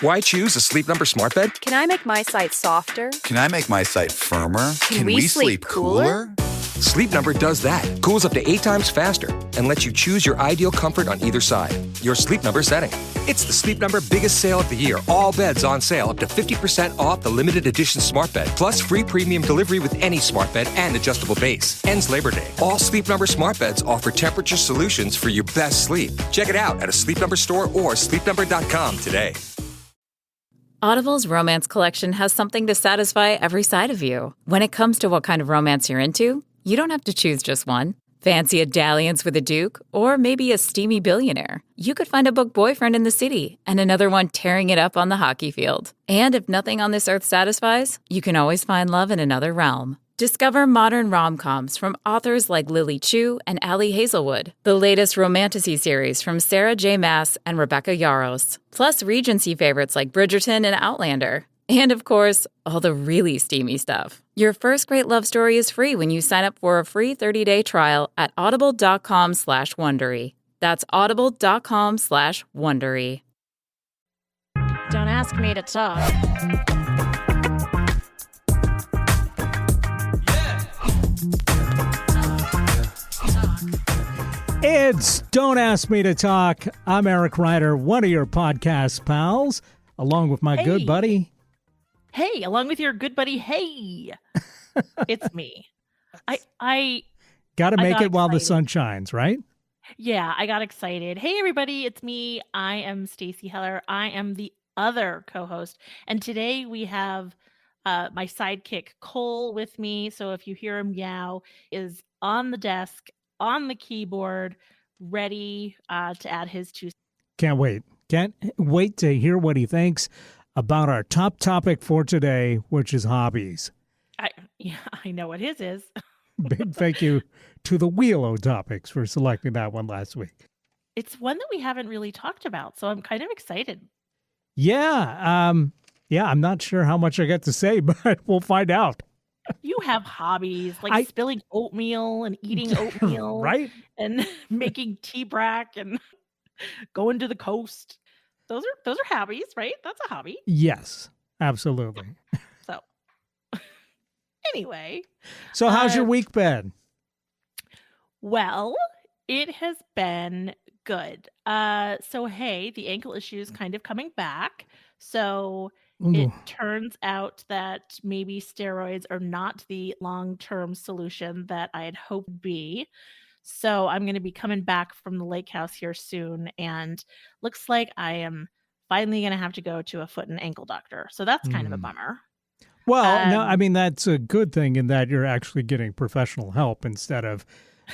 Why choose a Sleep Number smart bed? Can I make my site softer? Can I make my site firmer? Can we sleep cooler? Sleep Number does that. Cools up to 8 times faster and lets you choose your ideal comfort on either side. Your Sleep Number setting. It's the Sleep Number biggest sale of the year. All beds on sale up to 50% off the limited edition smart bed. Plus free premium delivery with any smart bed and adjustable base. Ends Labor Day. All Sleep Number smart beds offer temperature solutions for your best sleep. Check it out at a Sleep Number store or sleepnumber.com today. Audible's romance collection has something to satisfy every side of you. When it comes to what kind of romance you're into, you don't have to choose just one. Fancy a dalliance with a duke, or maybe a steamy billionaire. You could find a book boyfriend in the city and another one tearing it up on the hockey field. And if nothing on this earth satisfies, you can always find love in another realm. Discover modern rom-coms from authors like Lily Chu and Ali Hazelwood, the latest romantasy series from Sarah J. Maas and Rebecca Yarros, plus Regency favorites like Bridgerton and Outlander. And of course, all the really steamy stuff. Your first great love story is free when you sign up for a free 30-day trial at audible.com/Wondery. That's audible.com/Wondery. Don't ask me to talk. It's Don't Ask Me to Talk. I'm Eric Ryder, one of your podcast pals, along with my good buddy. Hey, along with your good buddy. Hey, it's me. I got to make it excited while the sun shines, right? Yeah, I got excited. Hey, everybody, it's me. I am Stacey Heller. I am the other co-host, and today we have my sidekick Cole with me. So if you hear him meow, is on the desk, on the keyboard, ready to add his 2 cents. Can't wait. Can't wait to hear what he thinks about our top topic for today, which is hobbies. I know what his is. Big thank you to the Wheel o' Topics for selecting that one last week. It's one that we haven't really talked about, so I'm kind of excited. Yeah, I'm not sure how much I get to say, but we'll find out. You have hobbies like spilling oatmeal and eating oatmeal, right? And making tea brack and going to the coast. Those are hobbies, right? That's a hobby. Yes, absolutely. So anyway. So how's your week been? Well, it has been good. So hey, the ankle issue is kind of coming back. So it turns out that maybe steroids are not the long-term solution that I had hoped would be. So I'm going to be coming back from the lake house here soon, and looks like I am finally going to have to go to a foot and ankle doctor. So that's kind of a bummer. Well, no, I mean, that's a good thing in that you're actually getting professional help instead of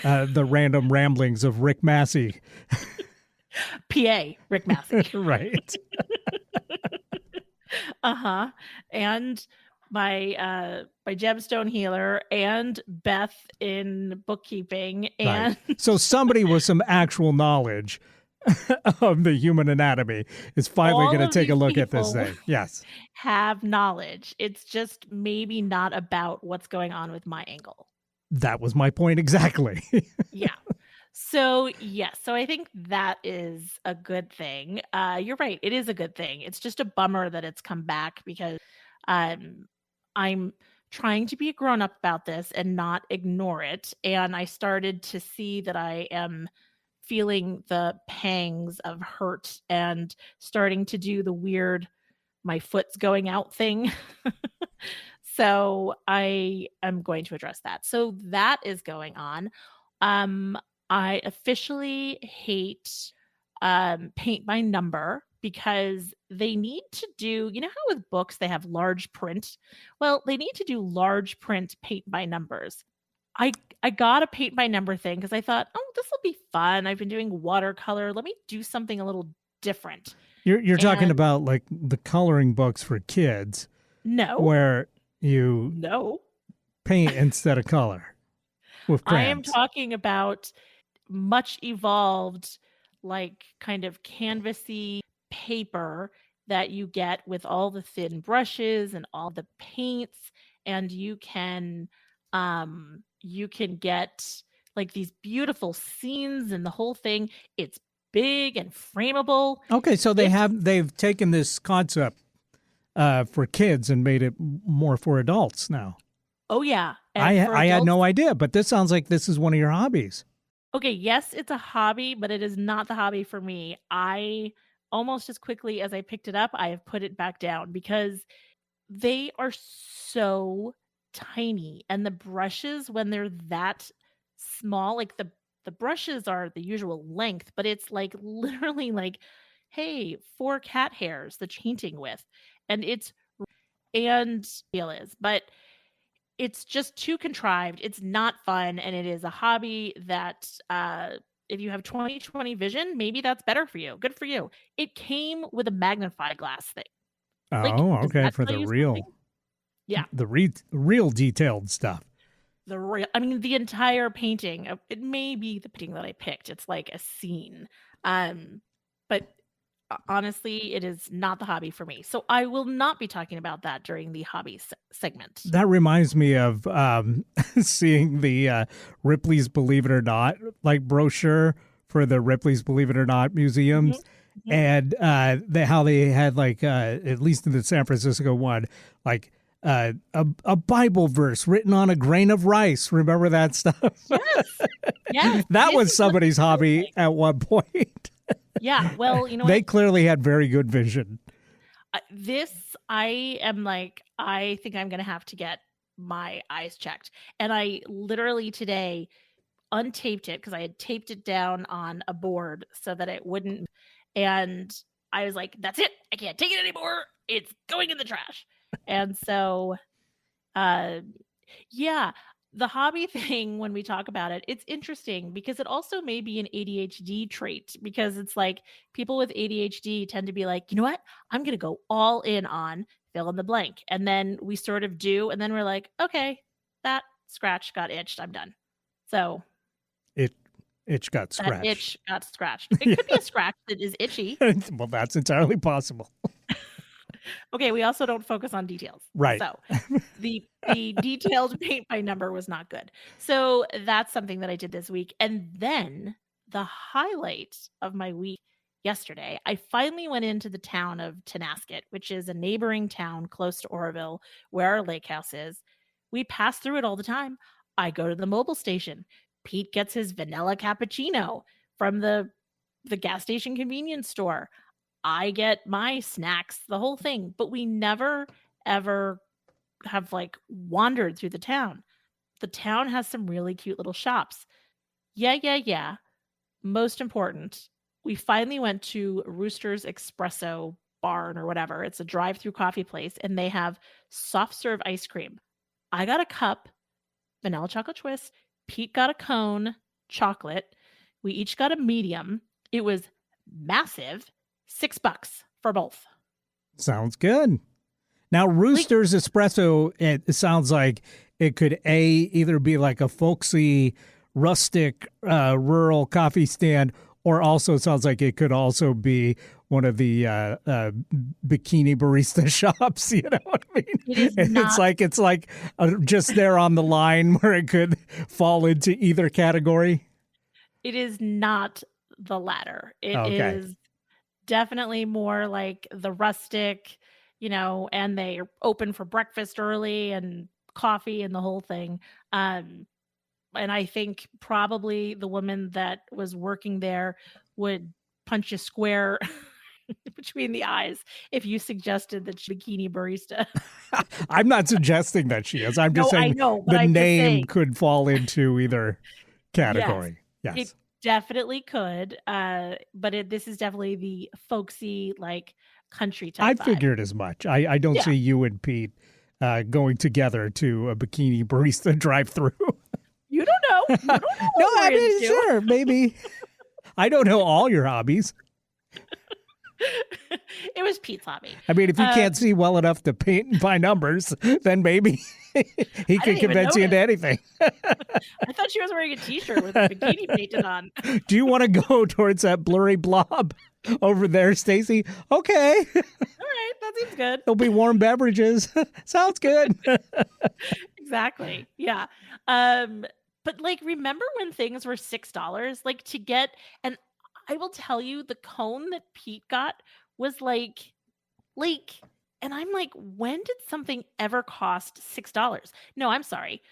the random ramblings of Rick Massey. PA, Rick Massey. Right. And my gemstone healer and Beth in bookkeeping. And right. So somebody with some actual knowledge of the human anatomy is finally going to take a look at this thing. Yes. Have knowledge. It's just maybe not about what's going on with my ankle. That was my point exactly. Yeah. So, yes. So I think that is a good thing. You're right. It is a good thing. It's just a bummer that it's come back because I'm trying to be a grown-up about this and not ignore it. And I started to see that I am feeling the pangs of hurt and starting to do the weird, my foot's going out thing. So I am going to address that. So that is going on. I officially hate paint by number because they need to do, you know how with books they have large print? Well, they need to do large print paint by numbers. I got a paint by number thing because I thought, oh, this will be fun. I've been doing watercolor. Let me do something a little different. You're talking about like the coloring books for kids. No. Where you paint instead of color with crayons. I am talking about much evolved, like kind of canvasy paper that you get with all the thin brushes and all the paints, and you can get like these beautiful scenes and the whole thing. It's big and frameable. Okay, so they've taken this concept for kids and made it more for adults now. Oh, yeah. I had no idea, but this sounds like this is one of your hobbies. Okay, yes, it's a hobby, but it is not the hobby for me. I almost as quickly as I picked it up, I have put it back down because they are so tiny. And the brushes, when they're that small, like the brushes are the usual length, but it's like literally like, hey, 4 cat hairs that you're painting with. And deal is, but it's just too contrived. It's not fun, and it is a hobby that if you have 20/20 vision, maybe that's better for you. Good for you. It came with a magnifying glass thing. Like, Oh, does okay, that for tell the you real, something? Yeah, real detailed stuff. I mean, the entire painting. It may be the painting that I picked. It's like a scene, but honestly, it is not the hobby for me. So I will not be talking about that during the hobby segment. That reminds me of seeing the Ripley's Believe It or Not brochure for the Ripley's Believe It or Not museums. Mhm. And how they had at least in the San Francisco one, a Bible verse written on a grain of rice. Remember that stuff? Yes. Yes. That This was is what somebody's it feels hobby like. at one point. Yeah. Well, you know They what? clearly had very good vision. I think I'm going to have to get my eyes checked. And I literally today untaped it because I had taped it down on a board so that it wouldn't. And I was like, that's it. I can't take it anymore. It's going in the trash. And so, uh, yeah, the hobby thing, when we talk about it, it's interesting because it also may be an ADHD trait because it's like people with ADHD tend to be like, you know what? I'm going to go all in on fill in the blank. And then we sort of do. And then we're like, okay, that scratch got itched. I'm done. So Itch got that scratched. itch got scratched. It could be a scratch that is itchy. Well, that's entirely possible. Okay, we also don't focus on details. Right. So the detailed paint by number was not good. So that's something that I did this week. And then the highlight of my week yesterday, I finally went into the town of Tenasket, which is a neighboring town close to Oroville, where our lake house is. We pass through it all the time. I go to the mobile station. Pete gets his vanilla cappuccino from the gas station convenience store. I get my snacks, the whole thing, but we never ever have wandered through the town. The town has some really cute little shops. Yeah. Most important, we finally went to Rooster's Espresso Barn or whatever. It's a drive-through coffee place, and they have soft serve ice cream. I got a cup, vanilla chocolate twist. Pete got a cone, chocolate. We each got a medium. It was massive. $6 for both. Sounds good. Now, Rooster's Espresso, it sounds like it could either be like a folksy, rustic, rural coffee stand, or also sounds like it could also be one of the bikini barista shops. You know what I mean? It's like just there on the line where it could fall into either category. It is not the latter. It Okay. is definitely more like the rustic, and they're open for breakfast early and coffee and the whole thing. And I think probably the woman that was working there would punch you square between the eyes if you suggested that she's a bikini barista. I'm not suggesting that she is. I'm just saying I know, but the I'm just name saying. could fall into either category. Yes. It definitely could. But this is definitely the folksy, country type I vibe. figured as much. I don't see you and Pete going together to a bikini barista drive-through. You don't know. You don't know what No, we're I mean, into. sure, maybe. I don't know all your hobbies. It was Pete's hobby. I mean, if you can't see well enough to paint by numbers, then maybe he can convince you into anything. I thought she was wearing a t-shirt with a bikini painted on. Do you want to go towards that blurry blob over there, Stacy? Okay. All right, that seems good. There'll be warm beverages. Sounds good. Exactly. Yeah. But remember when things were $6? To get, and I will tell you, the cone that Pete got was like, and I'm like, when did something ever cost $6? No, I'm sorry,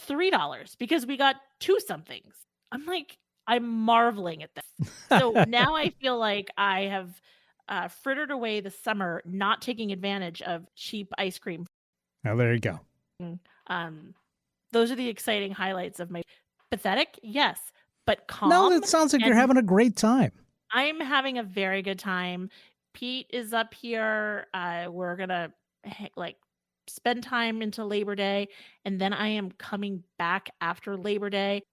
$3 because we got two somethings. I'm like, I'm marveling at this. So now I feel like I have frittered away the summer not taking advantage of cheap ice cream. Oh, there you go. Um, those are the exciting highlights of my pathetic, yes, but calm. No, it sounds like you're and having a great time. I'm having a very good time. Pete is up here. We're gonna like spend time into Labor Day, and then I am coming back after Labor Day.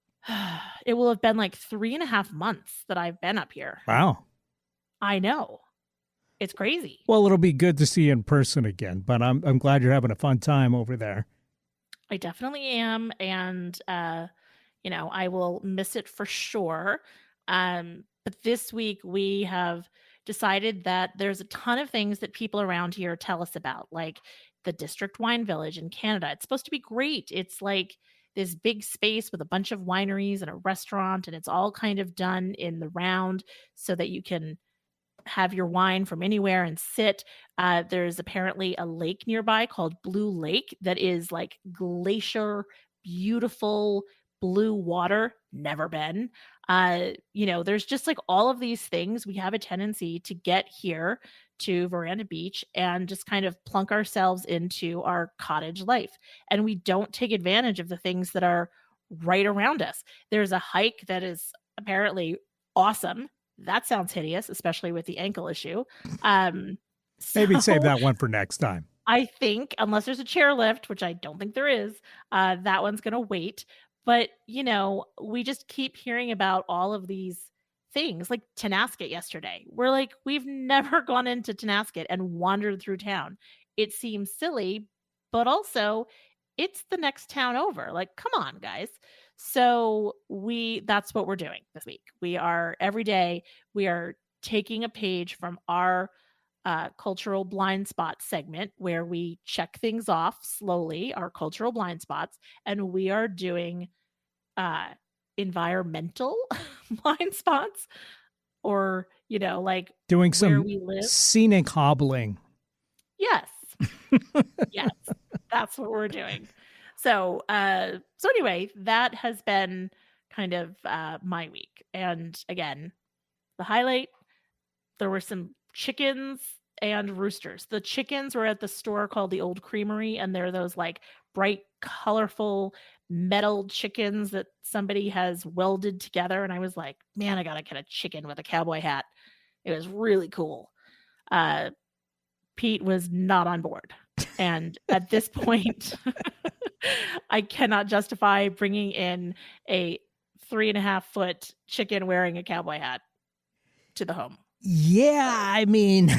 It will have been like 3.5 months that I've been up here. Wow. I know. It's crazy. Well, it'll be good to see you in person again, but I'm glad you're having a fun time over there. I definitely am, and I will miss it for sure. But this week we have decided that there's a ton of things that people around here tell us about, like the District Wine Village in Canada. It's supposed to be great. It's like this big space with a bunch of wineries and a restaurant, and it's all kind of done in the round so that you can have your wine from anywhere and sit. There's apparently a lake nearby called Blue Lake that is like glacier, beautiful blue water. Never been. There's just like all of these things. We have a tendency to get here to Veranda Beach and just kind of plunk ourselves into our cottage life. And we don't take advantage of the things that are right around us. There's a hike that is apparently awesome. That sounds hideous, especially with the ankle issue. Maybe save that one for next time. I think, unless there's a chairlift, which I don't think there is, that one's going to wait. But, we just keep hearing about all of these things, like Tenasket yesterday. We're like, we've never gone into Tenasket and wandered through town. It seems silly, but also it's the next town over. Like, come on, guys. So that's what we're doing this week. Every day, we are taking a page from our cultural blind spot segment where we check things off slowly, our cultural blind spots, and we are doing environmental blind spots, or like doing where some we live. Scenic hobbling. Yes. Yes, that's what we're doing. So anyway, that has been kind of my week. And again, the highlight, there were some chickens and roosters. The chickens were at the store called the Old Creamery, and they're those like bright, colorful metal chickens that somebody has welded together. And I was like, man, I gotta get a chicken with a cowboy hat. It was really cool. Pete was not on board. And at this point, I cannot justify bringing in a 3.5-foot chicken wearing a cowboy hat to the home. Yeah, I mean,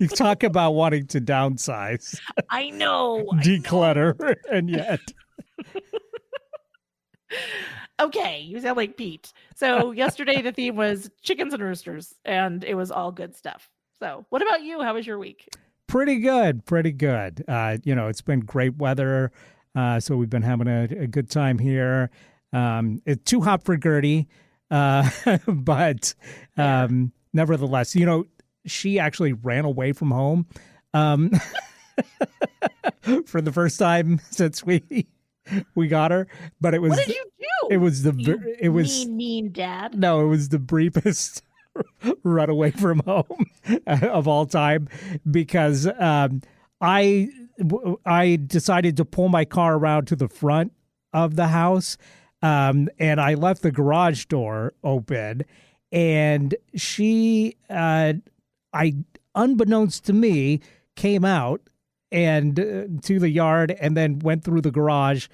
you talk about wanting to downsize. I know. Declutter, and yet. Okay, you sound like Pete. So yesterday the theme was chickens and roosters, and it was all good stuff. So what about you? How was your week? Pretty good. It's been great weather, so we've been having a good time here. It's too hot for Gertie, but nevertheless, she actually ran away from home for the first time since we got her. But it was, what did you do? It was mean dad. No, it was the briefest run away from home of all time, because I decided to pull my car around to the front of the house, and I left the garage door open, and she, unbeknownst to me, came out and to the yard and then went through the garage,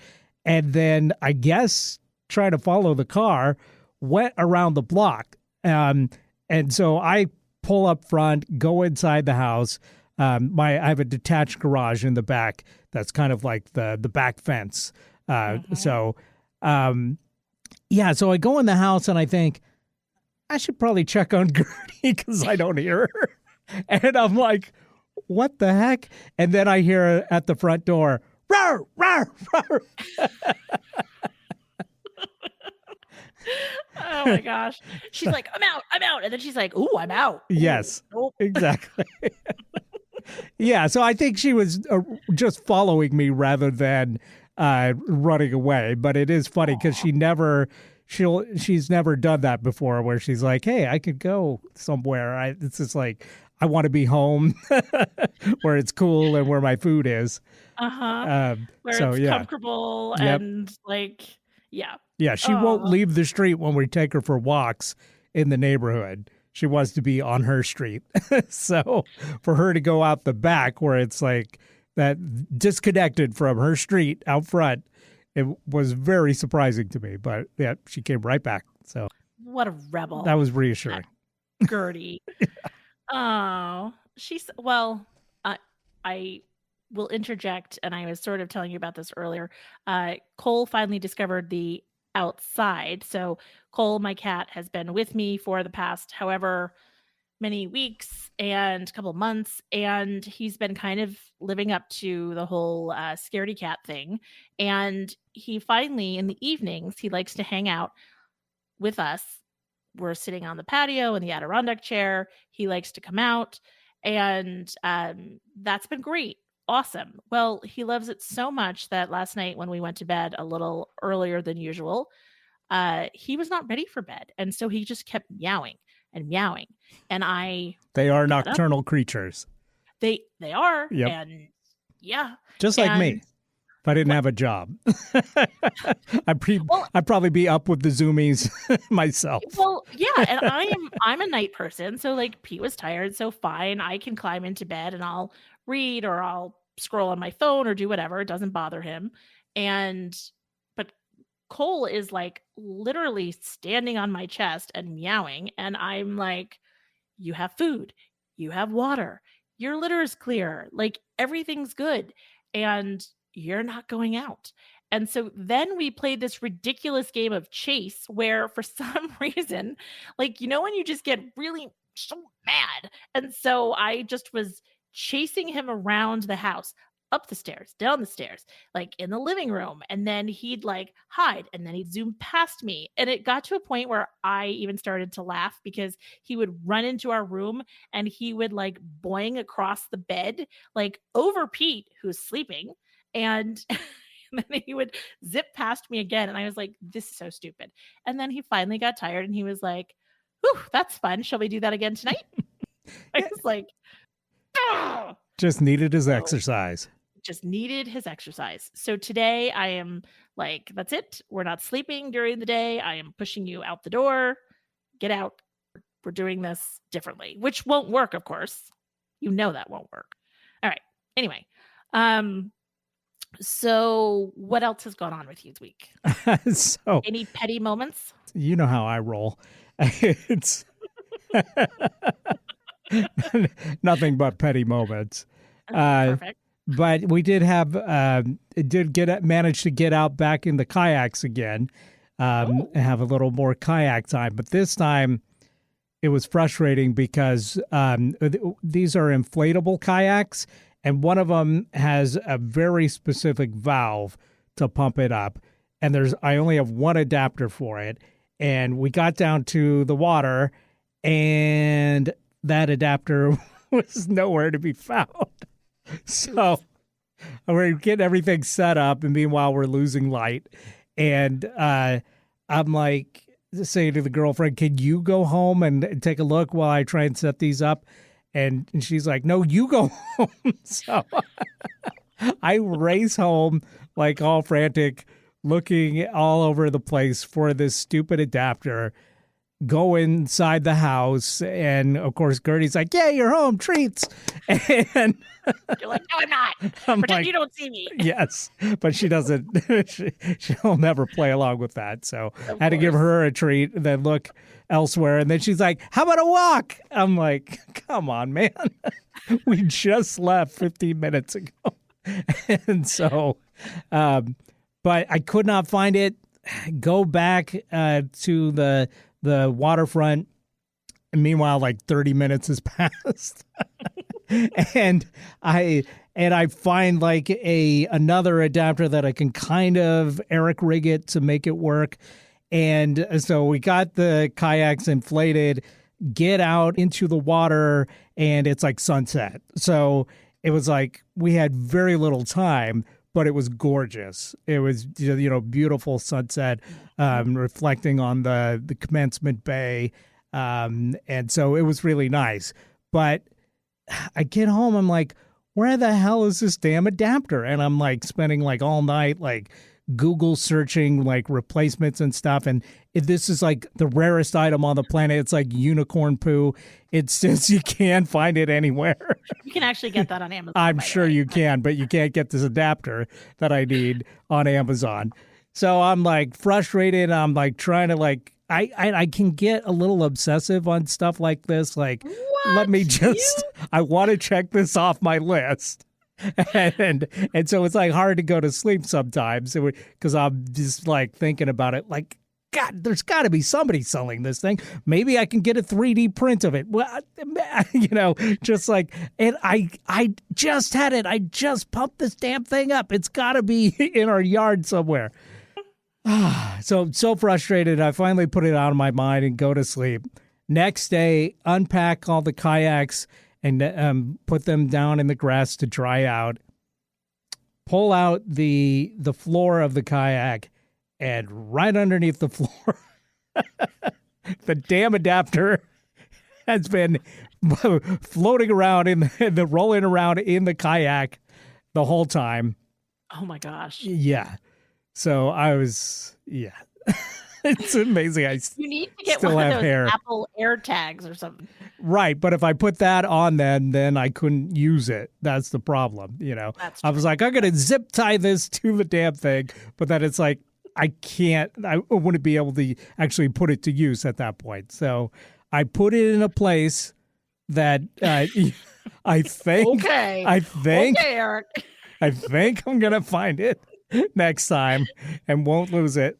and then I guess trying to follow the car, went around the block. And so I pull up front, go inside the house. I have a detached garage in the back that's kind of like the back fence. So I go in the house and I think, I should probably check on Gertie because I don't hear her. And I'm like, what the heck? And then I hear at the front door, rawr, rawr, rawr. Oh my gosh. She's like, I'm out. And then she's like, ooh, I'm out. Ooh, Yes, nope. exactly. Yeah, so I think she was just following me rather than running away. But it is funny because she's never done that before, where she's like, "Hey, I could go somewhere." It's just like I want to be home, where it's cool and where my food is. Where So it's yeah, comfortable Yep. and like, yeah. yeah. She won't Oh, leave the street when we take her for walks in the neighborhood. She wants to be on her street. So for her to go out the back where it's like that disconnected from her street out front, it was very surprising to me. But yeah, she came right back. So what a rebel. that was reassuring. Gertie. Oh, I will interject, and I was sort of telling you about this earlier. Cole finally discovered the outside. So Cole, my cat, has been with me for the past however many weeks and a couple of months, and he's been kind of living up to the whole scaredy cat thing. And he finally, in the evenings, he likes to hang out with us. We're sitting on the patio in the Adirondack chair. He likes to come out, and that's been great. Awesome. Well, he loves it so much that last night when we went to bed a little earlier than usual, he was not ready for bed. And so he just kept meowing and meowing. And They are got up. nocturnal creatures, They are. Yep. And yeah. just like me. And If I didn't have a job, I'd probably be up with the zoomies myself. Well, yeah, and I'm a night person, so like Pete was tired, so fine, I can climb into bed and I'll read or I'll scroll on my phone or do whatever. It doesn't bother him. But Cole is like literally standing on my chest and meowing, and I'm like, you have food, you have water, your litter is clear, like everything's good, and you're not going out. And so then we played this ridiculous game of chase where for some reason, like, when you just get really so mad. And so I just was chasing him around the house, up the stairs, down the stairs, like in the living room. And then he'd like hide and then he'd zoom past me. And it got to a point where I even started to laugh because he would run into our room and he would like boing across the bed, like over Pete, who's sleeping. And then he would zip past me again. And I was like, this is so stupid. And then he finally got tired and he was like, whew, that's fun. Shall we do that again tonight? I was like, oh. Just needed his exercise. Just needed his exercise. So today I am like, that's it. We're not sleeping during the day. I am pushing you out the door. Get out. We're doing this differently, which won't work, of course. That won't work. All right. Anyway. So what else has gone on with you this week? So Any petty moments? you know how I roll. It's nothing but petty moments. Perfect. But we did manage to get out back in the kayaks again, and have a little more kayak time. But this time it was frustrating because these are inflatable kayaks, and one of them has a very specific valve to pump it up. And I only have one adapter for it. And we got down to the water, and that adapter was nowhere to be found. So we're getting everything set up, and meanwhile we're losing light. And I'm like saying to the girlfriend, can you go home and take a look while I try and set these up? And she's like, no, you go home. So I race home like all frantic, looking all over the place for this stupid adapter, go inside the house. And of course, Gertie's like, yeah, you're home, treats. And you're like, no, I'm not. Pretend like, you don't see me. Yes, but she doesn't. She'll never play along with that. So I had to give her a treat and then look elsewhere. And then she's like, how about a walk? I'm like, come on, man. We just left 15 minutes ago. And so, but I could not find it. Go back to the waterfront. And meanwhile, like 30 minutes has passed. and I find like another adapter that I can kind of Eric rig it to make it work. And so we got the kayaks inflated, get out into the water, and it's like sunset. So it was like we had very little time, but it was gorgeous. It was, beautiful sunset, reflecting on the commencement bay. And so it was really nice. But I get home, I'm like, where the hell is this damn adapter? And I'm like spending like all night like Google searching like replacements and stuff. And this is like the rarest item on the planet. It's like unicorn poo. It's just, you can't find it anywhere. You can actually get that on Amazon. I'm sure you can, but you can't get this adapter that I need on Amazon. So I'm like frustrated. I'm like trying to like, I can get a little obsessive on stuff like this. Like, let me just, I want to check this off my list. And so it's like hard to go to sleep sometimes because I'm just like thinking about it like, God, there's got to be somebody selling this thing. Maybe I can get a 3D print of it. Well, just like, and I just had it. I just pumped this damn thing up. It's got to be in our yard somewhere. So I'm so frustrated. I finally put it out of my mind and go to sleep. Next day, unpack all the kayaks and put them down in the grass to dry out. Pull out the floor of the kayak, and right underneath the floor, the damn adapter has been floating around in the rolling around in the kayak the whole time. Oh my gosh. Yeah. So I was, it's amazing. You need to get still one have of those hair. Apple AirTags or something. Right, but if I put that on, then I couldn't use it. That's the problem, That's I was like, I'm gonna zip tie this to the damn thing, but then it's like I wouldn't be able to actually put it to use at that point. So I put it in a place that I think, Okay, Eric. I think I'm gonna find it next time and won't lose it.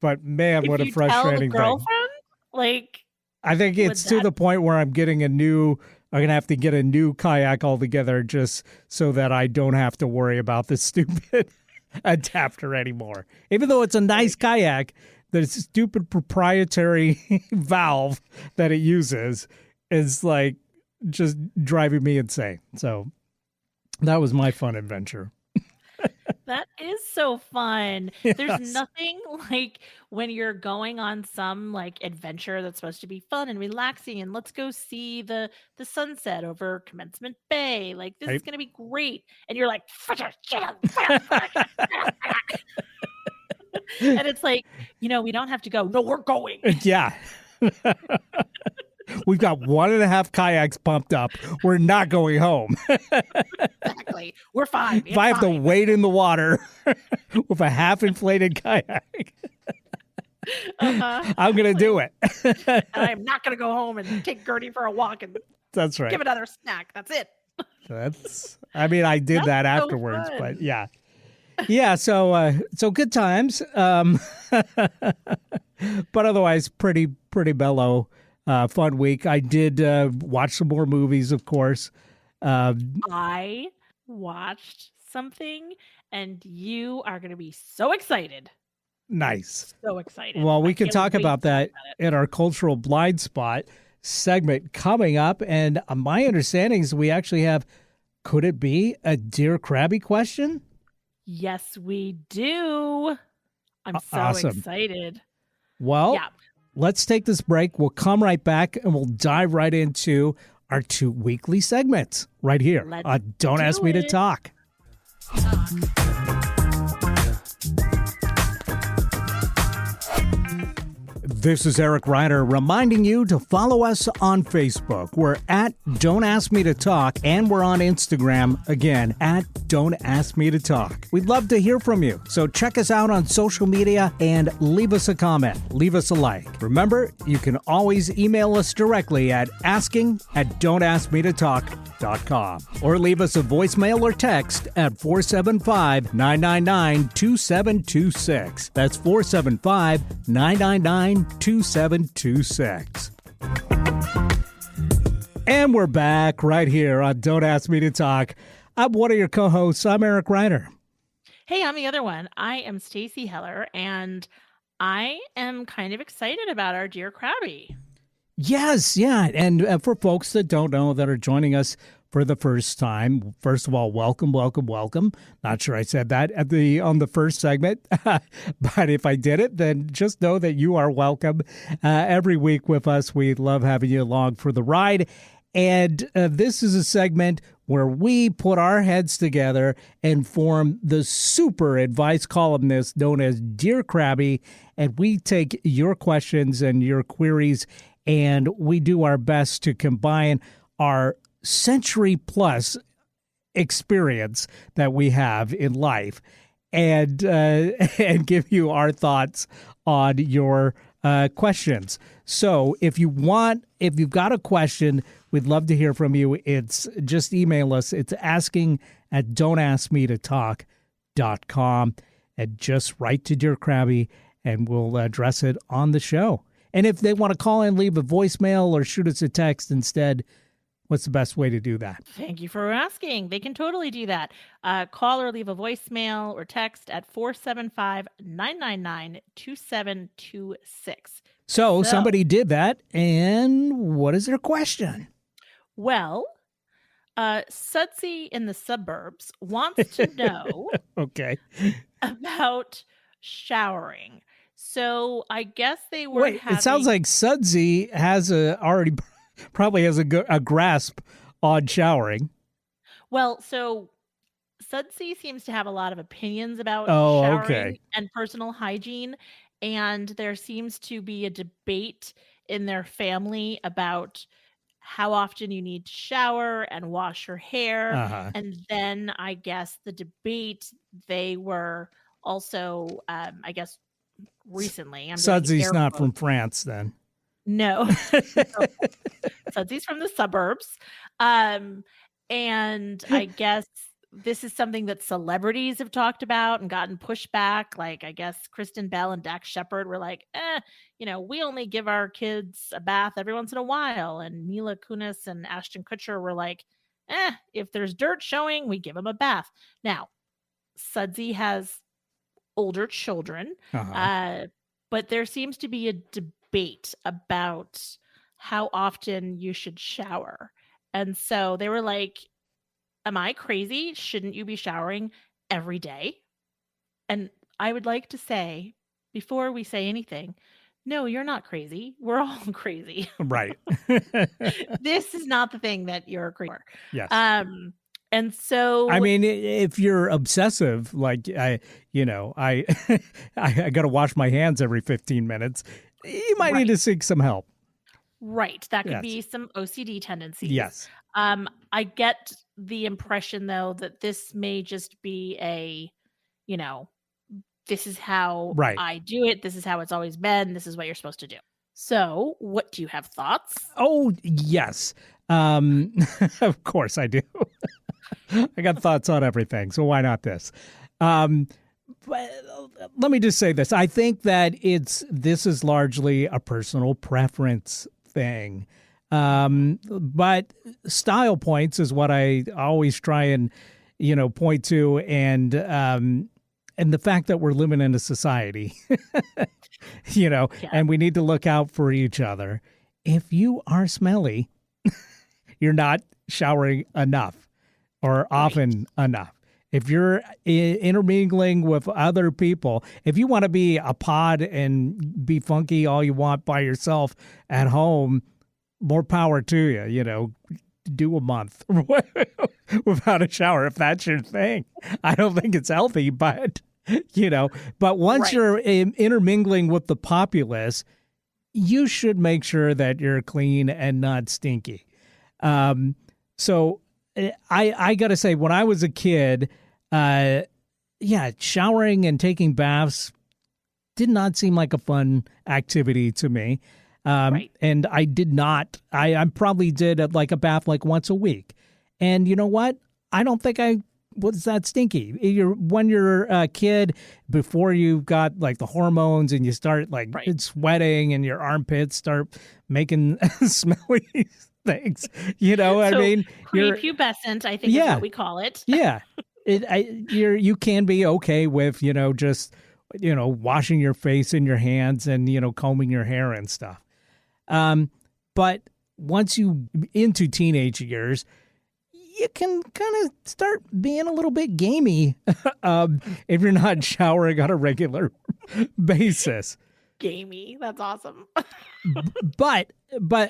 But man, what a frustrating thing. Girlfriend? Like, I think it's to the point where I'm going to have to get a new kayak altogether just so that I don't have to worry about this stupid adapter anymore. Even though it's a nice kayak, the stupid proprietary valve that it uses is like just driving me insane. So that was my fun adventure. That is so fun. Yes. There's nothing like when you're going on some like adventure that's supposed to be fun and relaxing and let's go see the sunset over Commencement Bay. Like this is going to be great. And you're like, and it's like, we don't have to go. No, we're going. Yeah. We've got 1.5 kayaks pumped up. We're not going home. Exactly. We're fine. If I have to wade in the water with a half-inflated kayak, I'm going to do it. And I'm not going to go home and take Gertie for a walk and That's right. give another snack. That's it. I did that afterwards, fun. but yeah. Yeah, so good times. But otherwise, pretty mellow. Fun week. I did watch some more movies, of course. I watched something, and you are going to be so excited. Nice. So excited. Well, we I can can't talk wait about to that in our cultural blind spot segment coming up. And my understanding is we actually have, could it be a Dear Krabby question? Yes, we do. I'm so Awesome. excited. Well, Yeah. let's take this break. We'll come right back and we'll dive right into our 2 weekly segments right here Let's on Don't do Ask Me to it. Talk. This is Eric Ryder reminding you to follow us on Facebook. We're at Don't Ask Me to Talk, and we're on Instagram, again, at Don't Ask Me to Talk. We'd love to hear from you, so check us out on social media and leave us a comment, leave us a like. Remember, you can always email us directly at asking@don'taskmetotalk.com or leave us a voicemail or text at 475-999-2726. That's 475-999-2726. And we're back right here on Don't Ask Me to Talk. I'm one of your co-hosts. I'm Eric Ryder. Hey, I'm the other one. I am Stacy Heller, and I am kind of excited about our Dear Krabby. Yes, yeah. And for folks that don't know that are joining us for the first time, first of all, welcome, welcome, welcome. Not sure I said that on the first segment, but if I did it, then just know that you are welcome every week with us. We love having you along for the ride. And this is a segment where we put our heads together and form the super advice columnist known as Dear Krabby. And we take your questions and your queries, and we do our best to combine our century-plus experience that we have in life and and give you our thoughts on your questions. So if you've got a question, we'd love to hear from you. It's just email us. It's asking@don'taskmetotalk.com, and just write to Dear Krabby, and we'll address it on the show. And if they want to call in, leave a voicemail or shoot us a text instead, what's the best way to do that? Thank you for asking. They can totally do that. Call or leave a voicemail or text at 475-999-2726. So somebody did that, and what is their question? Well, Sudsy in the suburbs wants to know Okay. about showering. So I guess they were It sounds like Sudsy probably has a grasp on showering. Well, so Sudsy seems to have a lot of opinions about showering and personal hygiene, and there seems to be a debate in their family about how often you need to shower and wash your hair. And then I guess the debate, they were also, I guess, recently. Sudsy's not from France then. No. Sudsy's from the suburbs. And I guess this is something that celebrities have talked about and gotten pushback. Like, I guess Kristen Bell and Dax Shepard were like, we only give our kids a bath every once in a while. And Mila Kunis and Ashton Kutcher were like, if there's dirt showing, we give them a bath. Now, Sudsy has older children, but there seems to be a debate about how often you should shower. And so they were like, am I crazy? Shouldn't you be showering every day? And I would like to say, before we say anything, no, you're not crazy. We're all crazy. Right. This is not the thing that you're crazy for. Yes. And so, I mean, if you're obsessive, like I got to wash my hands every 15 minutes, you might need to seek some help. Right. That could be some OCD tendencies. Yes. I get the impression, though, that this may just be this is how I do it. This is how it's always been. This is what you're supposed to do. So what do you have thoughts? Oh, yes. Of course I do. I got thoughts on everything. So why not this? But let me just say this. I think that this is largely a personal preference thing. But style points is what I always try and, point to. And the fact that we're living in a society, and we need to look out for each other. If you are smelly, you're not showering enough or often enough. If you're intermingling with other people, if you want to be a pod and be funky all you want by yourself at home, more power to you, do a month without a shower if that's your thing. I don't think it's healthy, but, but once you're intermingling with the populace, you should make sure that you're clean and not stinky. So I got to say, when I was a kid, showering and taking baths did not seem like a fun activity to me. And I did not, I probably did like a bath like once a week. And you know what? I don't think I was that stinky. When you're a kid, before you've got like the hormones and you start like sweating and your armpits start making smelly things, I mean, prepubescent, I think is what we call it. Yeah. You can be okay with, just washing your face and your hands and, combing your hair and stuff. But once you into teenage years, you can kind of start being a little bit gamey if you're not showering on a regular basis. Gamey. That's awesome. But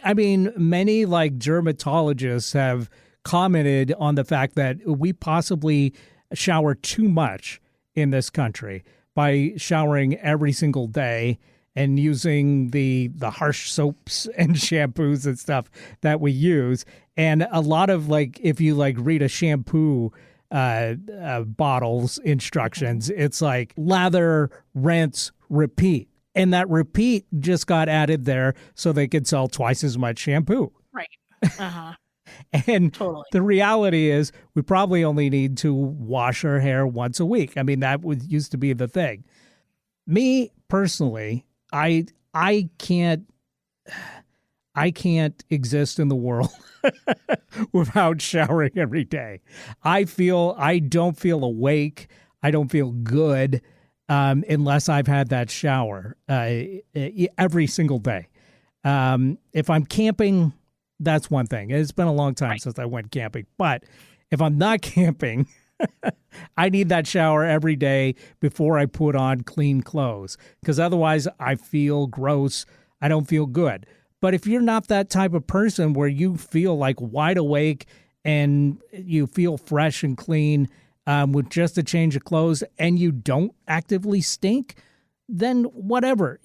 I mean, many like dermatologists have commented on the fact that we possibly shower too much in this country by showering every single day and using the harsh soaps and shampoos and stuff that we use. And a lot of if you read a shampoo bottles instructions, it's like lather, rinse, repeat. And that repeat just got added there so they could sell twice as much shampoo. Right. Uh-huh. And Totally. the reality is we probably only need to wash our hair once a week. I mean, that used to be the thing. Me personally, I can't exist in the world without showering every day. I don't feel awake. I don't feel good unless I've had that shower every single day. If I'm camping, that's one thing. It's been a long time since I went camping. But if I'm not camping, I need that shower every day before I put on clean clothes, because otherwise I feel gross. I don't feel good. But if you're not that type of person where you feel like wide awake and you feel fresh and clean with just a change of clothes and you don't actively stink, then whatever,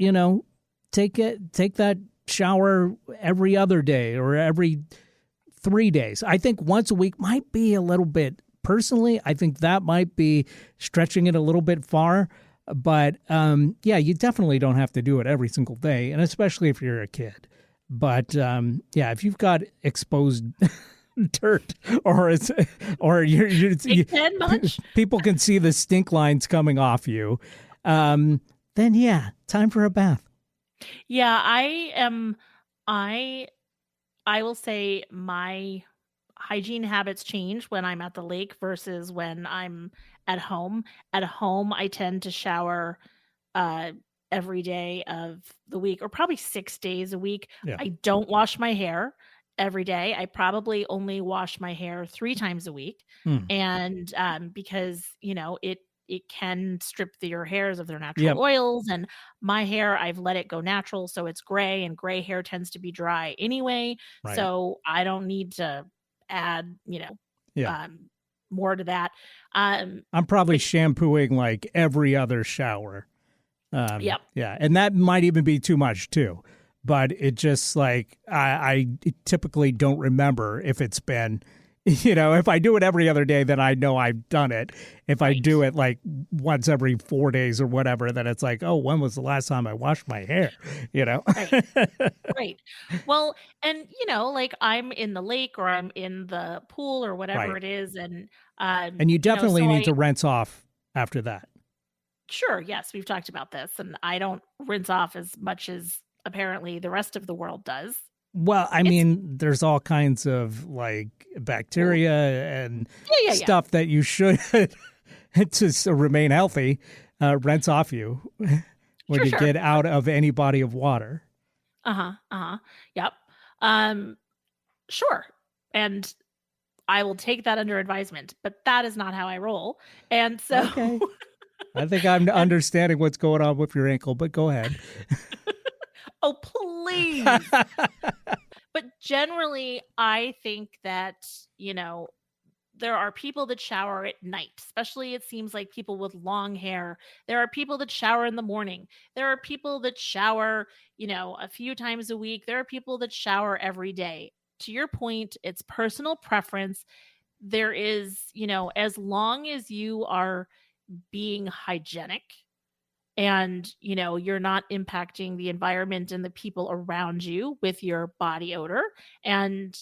take that shower every other day or every 3 days. I think once a week might be a little bit. Personally, I think that might be stretching it a little bit far. But you definitely don't have to do it every single day, and especially if you're a kid. But if you've got exposed dirt or people can see the stink lines coming off you, then time for a bath. Yeah, I will say my hygiene habits change when I'm at the lake versus when I'm at home. At home, I tend to shower every day of the week, or probably 6 days a week. Yeah. I don't wash my hair every day. I probably only wash my hair 3 times a week. And because, it can strip your hairs of their natural oils. And my hair, I've let it go natural, so it's gray, and gray hair tends to be dry anyway. Right. So I don't need to add, more to that. I'm probably shampooing like every other shower. Yep. Yeah, and that might even be too much too. But it just I typically don't remember if it's been, if I do it every other day, then I know I've done it. If I do it like once every 4 days or whatever, then it's like, oh, when was the last time I washed my hair? Right. Right. Well, and I'm in the lake or I'm in the pool or whatever it is, and you definitely need to rinse off after that. Sure. Yes, we've talked about this, and I don't rinse off as much as apparently the rest of the world does. Well, I mean, there's all kinds of bacteria and stuff that you should to remain healthy rinse off you when you get out of any body of water. Yep. Sure. And I will take that under advisement, but that is not how I roll. And so okay. I think I'm understanding what's going on with your ankle, but go ahead. Oh, please. But generally, I think that, there are people that shower at night, especially it seems like people with long hair. There are people that shower in the morning. There are people that shower, a few times a week. There are people that shower every day. To your point, it's personal preference. There is, as long as you are being hygienic and you're not impacting the environment and the people around you with your body odor, and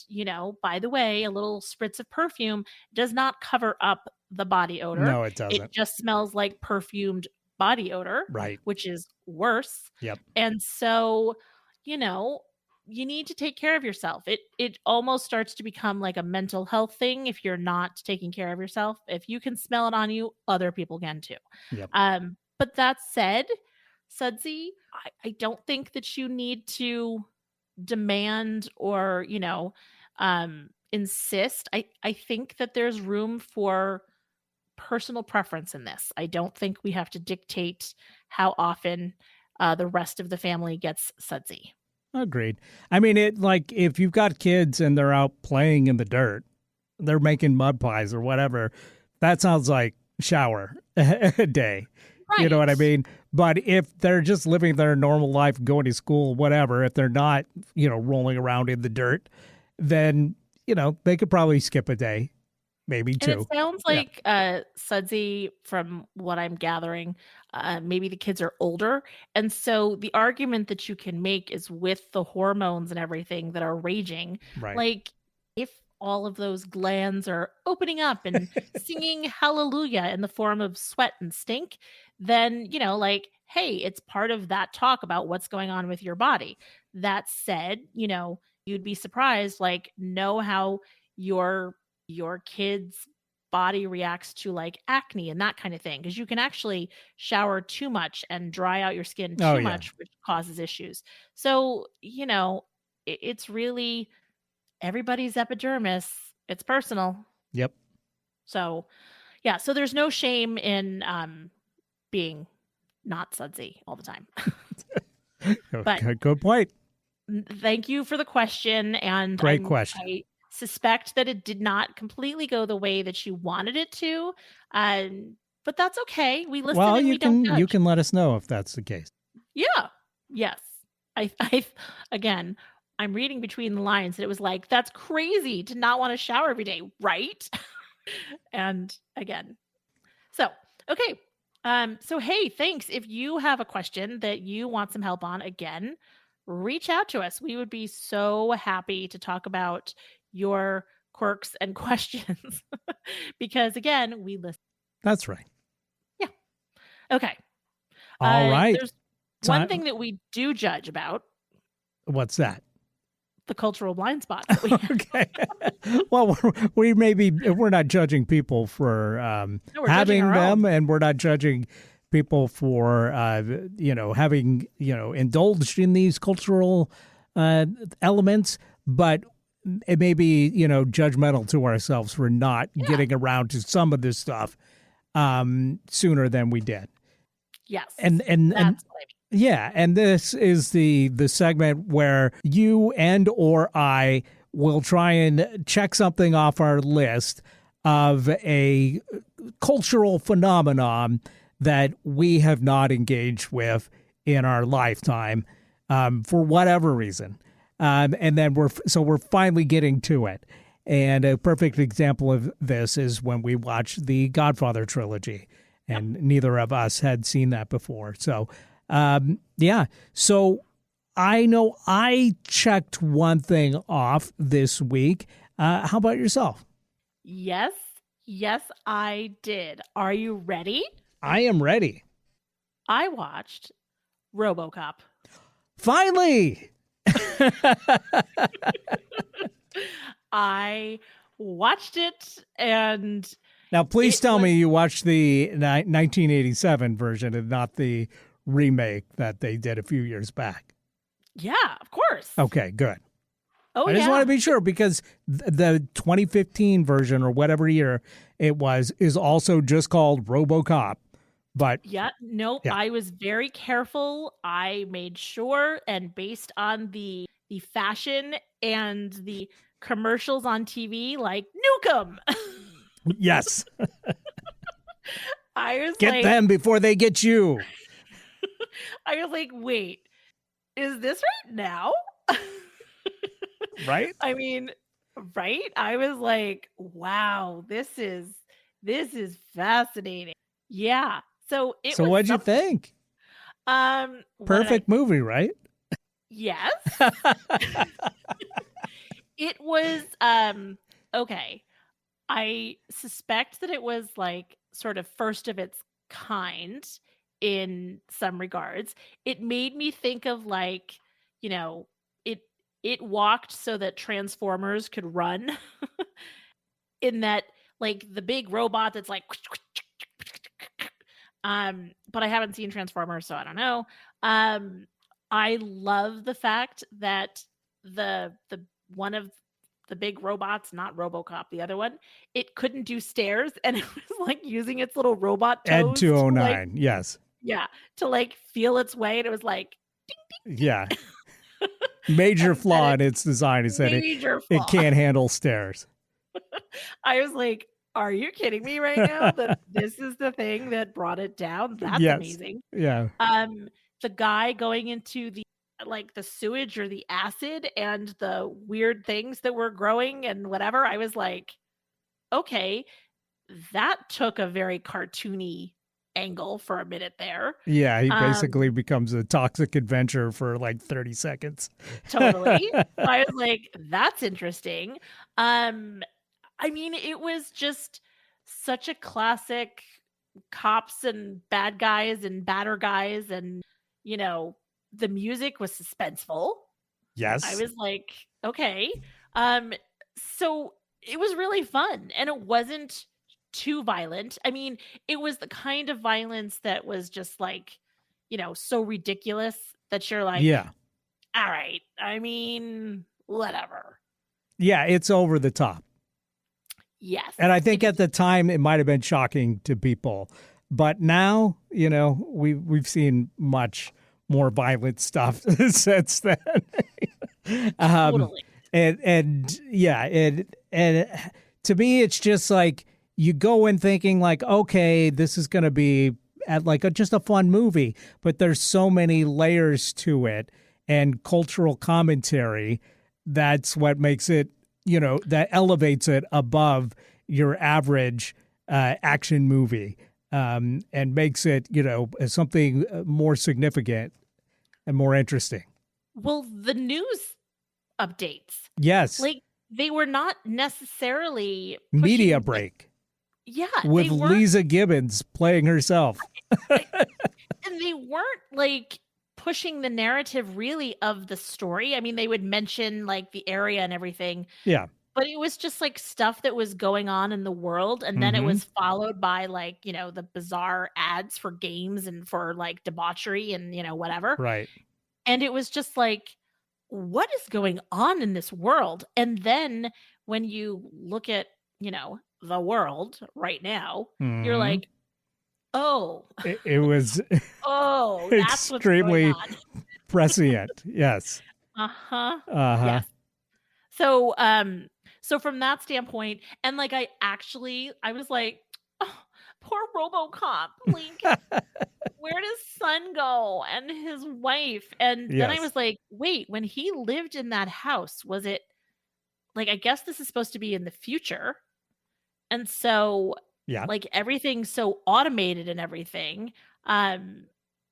by the way, a little spritz of perfume does not cover up the body odor. No, it doesn't. It just smells like perfumed body odor, right, which is worse. Yep. And so you need to take care of yourself. It almost starts to become like a mental health thing if you're not taking care of yourself. If you can smell it on you, other people can too. Yep. But that said, Sudsy, I don't think that you need to demand or, insist. I think that there's room for personal preference in this. I don't think we have to dictate how often the rest of the family gets sudsy. Agreed. I mean, it like if you've got kids and they're out playing in the dirt, they're making mud pies or whatever, that sounds like shower a day. You know what I Right. mean? But if they're just living their normal life, going to school, whatever, if they're not, rolling around in the dirt, then, they could probably skip a day, maybe And it two. sounds Yeah. like Sudsy, from what I'm gathering, maybe the kids are older. And so the argument that you can make is with the hormones and everything that are raging, Right. like if all of those glands are opening up and singing hallelujah in the form of sweat and stink, then, like, hey, it's part of that talk about what's going on with your body. That said, you'd be surprised, like, know how your kid's body reacts to like acne and that kind of thing, because you can actually shower too much and dry out your skin Oh, too yeah. much, which causes issues. So, it's really everybody's epidermis. It's personal. Yep. So, yeah, so there's no shame in being not sudsy all the time. But Good point. thank you for the question, and Great question. I suspect that it did not completely go the way that you wanted it to, but that's okay. We listen Well, and we don't you judge. can let us know if that's the case. Yeah. Yes. I again, I'm reading between the lines that it was like, that's crazy to not want to shower every day, right? And again, so okay. So hey, thanks. If you have a question that you want some help on, again, reach out to us. We would be so happy to talk about your quirks and questions because again, we listen. That's right. Yeah. Okay. All right. There's one thing that we do judge about, What's that? the cultural blind spots that we have. Okay. Well, we're not judging people for No, we're judging having our them, own. and we're not judging people for having indulged in these cultural elements, but it may be judgmental to ourselves for not getting around to some of this stuff sooner than we did. Yes. And that's what I mean. yeah, and this is the segment where you and or I will try and check something off our list of a cultural phenomenon that we have not engaged with in our lifetime for whatever reason. And then we're finally getting to it. And a perfect example of this is when we watched the Godfather trilogy, and neither of us had seen that before. So, yeah. So I know I checked one thing off this week. How about yourself? Yes. Yes, I did. Are you ready? I am ready. I watched RoboCop. Finally. I watched it, and Now, please it tell was- me you watched the 1987 version and not the remake that they did a few years back. yeah, of course. Okay, good. Oh, I just yeah. want to be sure because the 2015 version or whatever year it was is also just called RoboCop. But Yeah, nope. Yeah. I was very careful. I made sure, and based on the fashion and the commercials on TV, like nuke 'em. yes, I was get like, them before they get you. I was like, wait, is this right now? Right? I mean, right? I was like, wow, this is fascinating. Yeah. So it So was what'd you something- think? What did I- Perfect movie, right? Yes. It was okay. I suspect that it was like sort of first of its kind in some regards. It made me think of like, it walked so that Transformers could run in that, like, the big robot that's like But I haven't seen Transformers, so I don't know. I love the fact that the one of the big robots, not RoboCop, the other one, it couldn't do stairs, and it was like using its little robot Ed toes 209, yes. yeah, to like feel its way, and it was like Yeah. Major flaw in its design is that it can't handle stairs. I was like, are you kidding me right now? That this is the thing that brought it down? That's amazing. Yeah. The guy going into the sewage or the acid and the weird things that were growing and whatever, I was like, okay, that took a very cartoony angle for a minute there. Yeah, he basically becomes a toxic adventure for like 30 seconds. Totally. I was like, that's interesting. I mean, it was just such a classic cops and bad guys and badder guys, and the music was suspenseful. Yes. I was like, okay. So it was really fun, and it wasn't too violent. I mean, it was the kind of violence that was just like, so ridiculous that you're like, yeah, all right. I mean, whatever. Yeah, it's over the top. Yes. And I think at the time it might have been shocking to people. But now, we've seen much more violent stuff since then. Totally. And to me, it's just like you go in thinking like, okay, this is going to be just a fun movie, but there's so many layers to it and cultural commentary. That's what makes it, that elevates it above your average action movie, and makes it, something more significant and more interesting. Well, the news updates. Yes. Like, they were not necessarily media break. Yeah. With Lisa Gibbons playing herself. And they weren't like pushing the narrative really of the story. I mean, they would mention like the area and everything. Yeah. But it was just like stuff that was going on in the world. And then it was followed by like, the bizarre ads for games and for like debauchery and, whatever. Right. And it was just like, what is going on in this world? And then when you look at, the world right now, you're like, oh, it was that's extremely what's going on. prescient. Yes. Yes. So from that standpoint, and like I was like, oh, poor RoboCop. Like, where does Son go and his wife? And then I was like, wait, when he lived in that house, was it like, I guess this is supposed to be in the future. And so like everything's so automated and everything.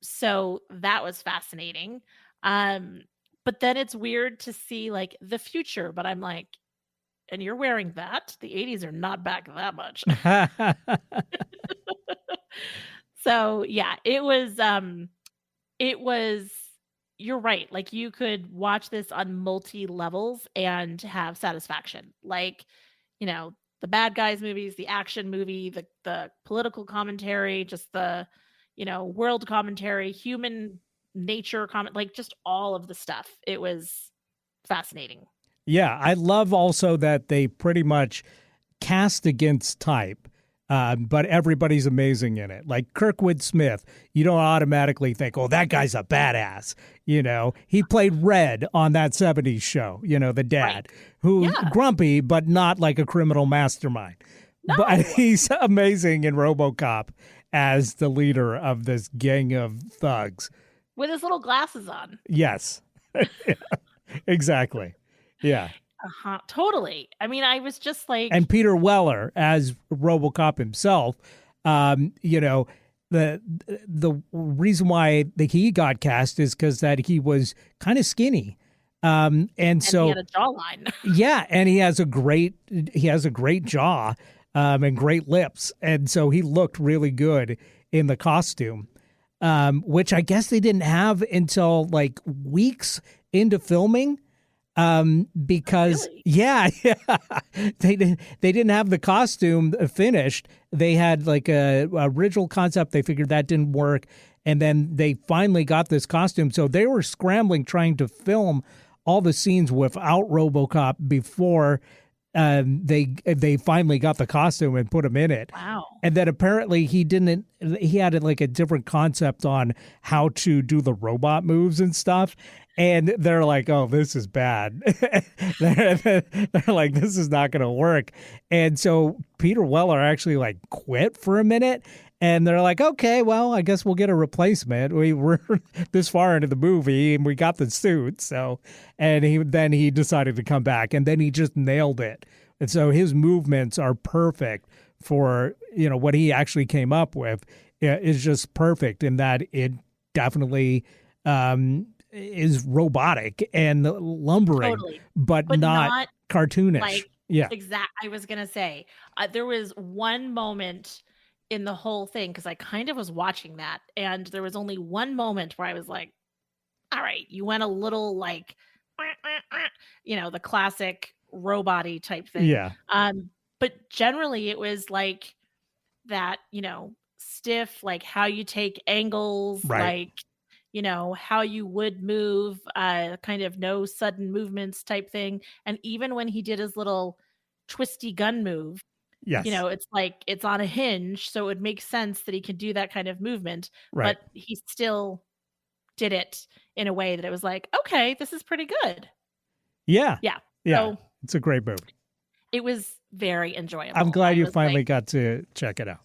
So that was fascinating. But then it's weird to see like the future, but I'm like, and you're wearing that? The 80s are not back that much. So yeah, it was, you're right. Like you could watch this on multi levels and have satisfaction. Like, the bad guys movies, the action movie, the political commentary, just the, world commentary, human nature comment, like just all of the stuff. It was fascinating. Yeah, I love also that they pretty much cast against type, but everybody's amazing in it. Like Kirkwood Smith, you don't automatically think, oh, that guy's a badass. He played Red on that 70s show, the dad, who's grumpy, but not like a criminal mastermind. No. But he's amazing in RoboCop as the leader of this gang of thugs. With his little glasses on. Yes, exactly. Yeah. Totally. I mean, I was just like... And Peter Weller as RoboCop himself, the reason why he got cast is because that he was kind of skinny. And so he had a jawline. Yeah, and he has a great jaw and great lips. And so he looked really good in the costume, which I guess they didn't have until like weeks into filming. Because Really? yeah, they didn't have the costume finished. They had like a original concept. They figured that didn't work, and then they finally got this costume. So they were scrambling trying to film all the scenes without RoboCop before they finally got the costume and put him in it. Wow. And then apparently he had like a different concept on how to do the robot moves and stuff. And they're like, oh, this is bad. they're like, this is not going to work. And so Peter Weller actually like quit for a minute. And they're like, okay, well, I guess we'll get a replacement. We're this far into the movie and we got the suit. So, and he decided to come back, and then he just nailed it. And so his movements are perfect for, what he actually came up with is just perfect in that it definitely is robotic and lumbering, Totally. but not cartoonish. Like, yeah. I was going to say, there was one moment in the whole thing, because I kind of was watching that, and there was only one moment where I was like, all right, you went a little like, the classic robot-y type thing. Yeah. But generally it was like that, stiff, like how you take angles, Right. like, how you would move, kind of no sudden movements type thing. And even when he did his little twisty gun move, Yes. it's like it's on a hinge, so it would make sense that he could do that kind of movement, Right. but he still did it in a way that it was like, okay, this is pretty good. Yeah. Yeah. Yeah. So it's a great movie. it was very enjoyable. I'm glad you was finally like, got to check it out.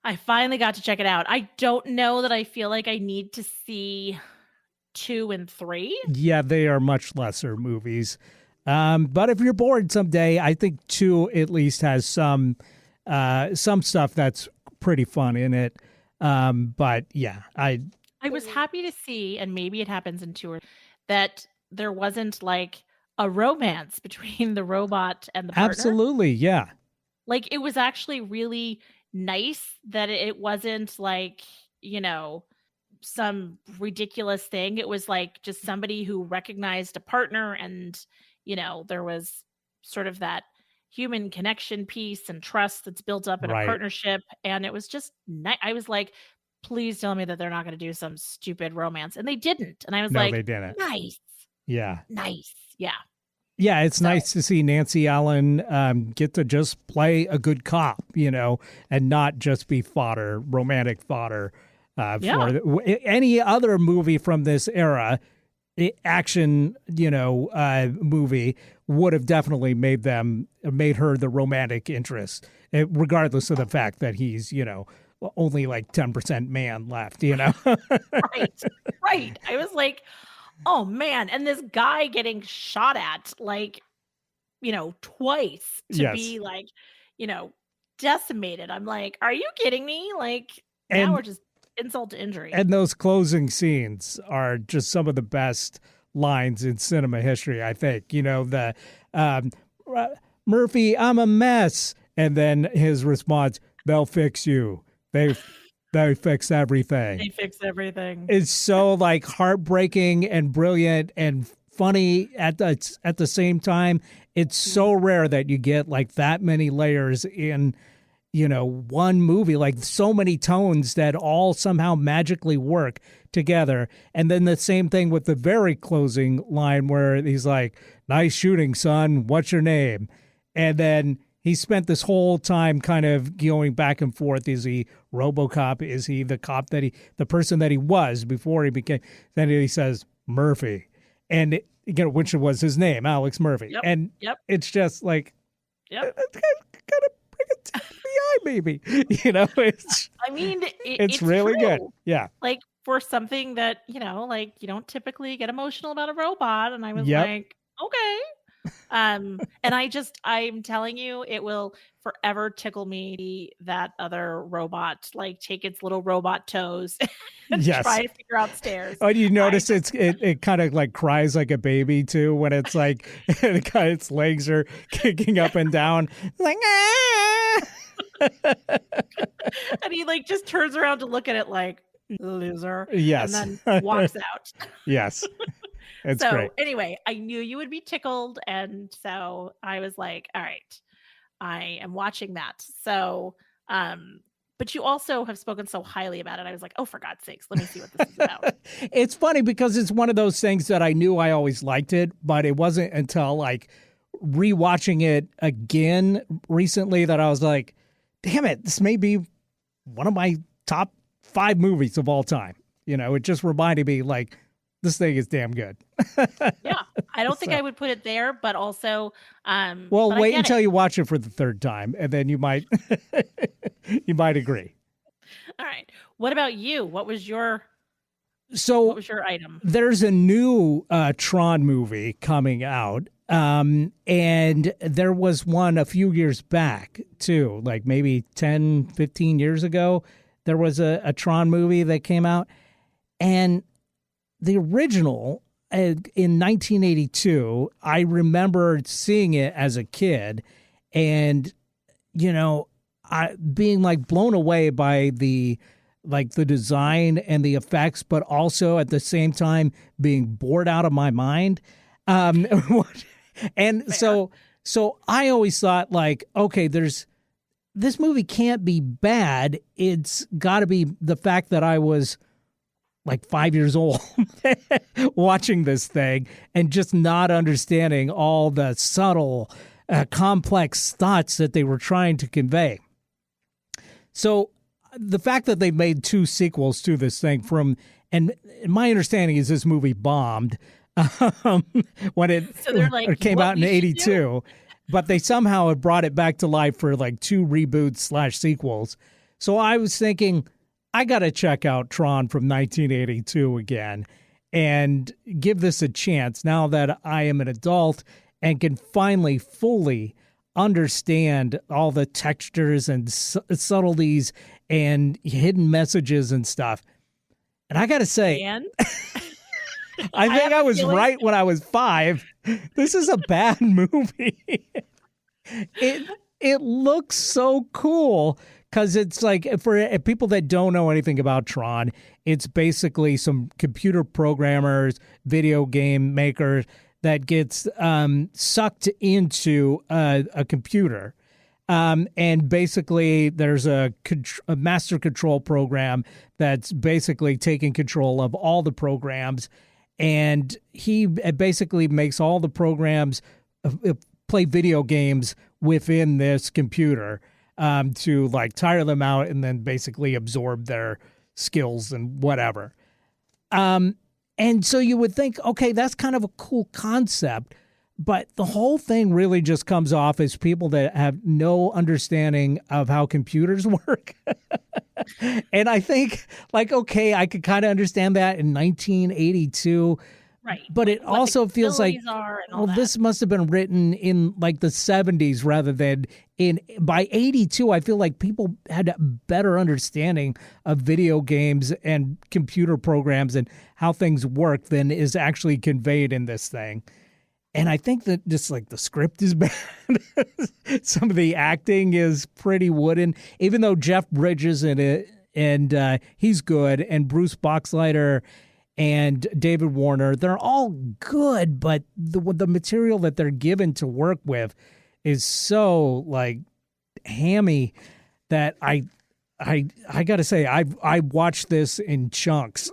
I finally got to check it out. I don't know that I feel like I need to see 2 and 3. Yeah, they are much lesser movies. But if you're bored someday, I think 2 at least has some stuff that's pretty fun in it. But yeah, I was happy to see, and maybe it happens in 2 that there wasn't like a romance between the robot and the partner. Absolutely, yeah. Like, it was actually really nice that it wasn't like, some ridiculous thing. It was like just somebody who recognized a partner, and, there was sort of that human connection piece and trust that's built up in Right. a partnership. And it was just nice. I was like, please tell me that they're not going to do some stupid romance. And they didn't. And I was No, like, they didn't. nice. Yeah. Nice. Yeah. Yeah, it's nice to see Nancy Allen get to just play a good cop, and not just be fodder, romantic fodder. For any other movie from this era, action, movie would have definitely made her the romantic interest, regardless of the fact that he's, only like 10% man left, Right. Right. I was like, oh man. And this guy getting shot at like, twice to Yes. be like, decimated. I'm like, are you kidding me? Like, And- now we're just insult to injury. And those closing scenes are just some of the best lines in cinema history, I think. The Murphy, I'm a mess. And then his response, they'll fix you. They fix everything. They fix everything. It's so like heartbreaking and brilliant and funny at the same time. It's so rare that you get like that many layers in one movie, like so many tones that all somehow magically work together. And then the same thing with the very closing line where he's like, nice shooting, son. What's your name? And then he spent this whole time kind of going back and forth. Is he RoboCop? Is he the cop the person that he was before he became? Then he says Murphy, and which was his name, Alex Murphy. Yep. And it's just like, Yep. it's kind of bring it to the eye, maybe. It's. I mean, It's really true. good. Yeah. Like, for something that, like you don't typically get emotional about a robot. And I was Yep. like, okay. And I'm telling you, it will forever tickle me that other robot, like take its little robot toes and Yes. try to figure out stairs. Oh, you notice it kind of like cries like a baby too when it's like its legs are kicking up and down, like ah! And he like just turns around to look at it like loser. Yes. And then walks out. Yes. It's So great. anyway, I knew you would be tickled, and so I was like, all right, I am watching that. So, but you also have spoken so highly about it. I was like, oh, for God's sakes, let me see what this is about. It's funny because it's one of those things that I knew I always liked it, but it wasn't until like rewatching it again recently that I was like, damn it, this may be one of my top 5 movies of all time. You know, it just reminded me like this thing is damn good. Yeah, I don't think I would put it there, but also, Well, but I wait get until it. you watch it for the 3rd time, and then you might you might agree. All right. What about you? What was your So item? there's a new Tron movie coming out. And there was one a few years back too, like maybe 10, 15 years ago. There was a Tron movie that came out. And the original in 1982, I remember seeing it as a kid and, you know, I being like blown away by the design and the effects, but also at the same time being bored out of my mind. And Fair. so I always thought like, okay, this movie can't be bad. It's got to be the fact that I was like 5 years old watching this thing and just not understanding all the subtle, complex thoughts that they were trying to convey. So the fact that they made 2 sequels to this thing and my understanding is this movie bombed when it So they're like, came what out in we should do? 82, but they somehow have brought it back to life for like 2 reboots / sequels. So I was thinking, I got to check out Tron from 1982 again and give this a chance now that I am an adult and can finally fully understand all the textures and subtleties and hidden messages and stuff. And I got to say, And I think have I a was feeling- right when I was 5. This is a bad movie. It looks so cool because it's like for people that don't know anything about Tron, it's basically some computer programmers, video game makers that gets sucked into a computer. And basically, there's a master control program that's basically taking control of all the programs. And he basically makes all the programs play video games within this computer to like tire them out and then basically absorb their skills and whatever. And so you would think, okay, that's kind of a cool concept. But the whole thing really just comes off as people that have no understanding of how computers work. And I think, like, okay, I could kind of understand that in 1982. right. But it What the also feels like, capabilities are and all well, that. this must have been written in like the 70s rather than by 82. I feel like people had a better understanding of video games and computer programs and how things work than is actually conveyed in this thing. And I think that just like the script is bad. Some of the acting is pretty wooden, even though Jeff Bridges in it and he's good. And Bruce Boxleiter and David Warner, they're all good. But the material that they're given to work with is so like hammy that I got to say, I watched this in chunks.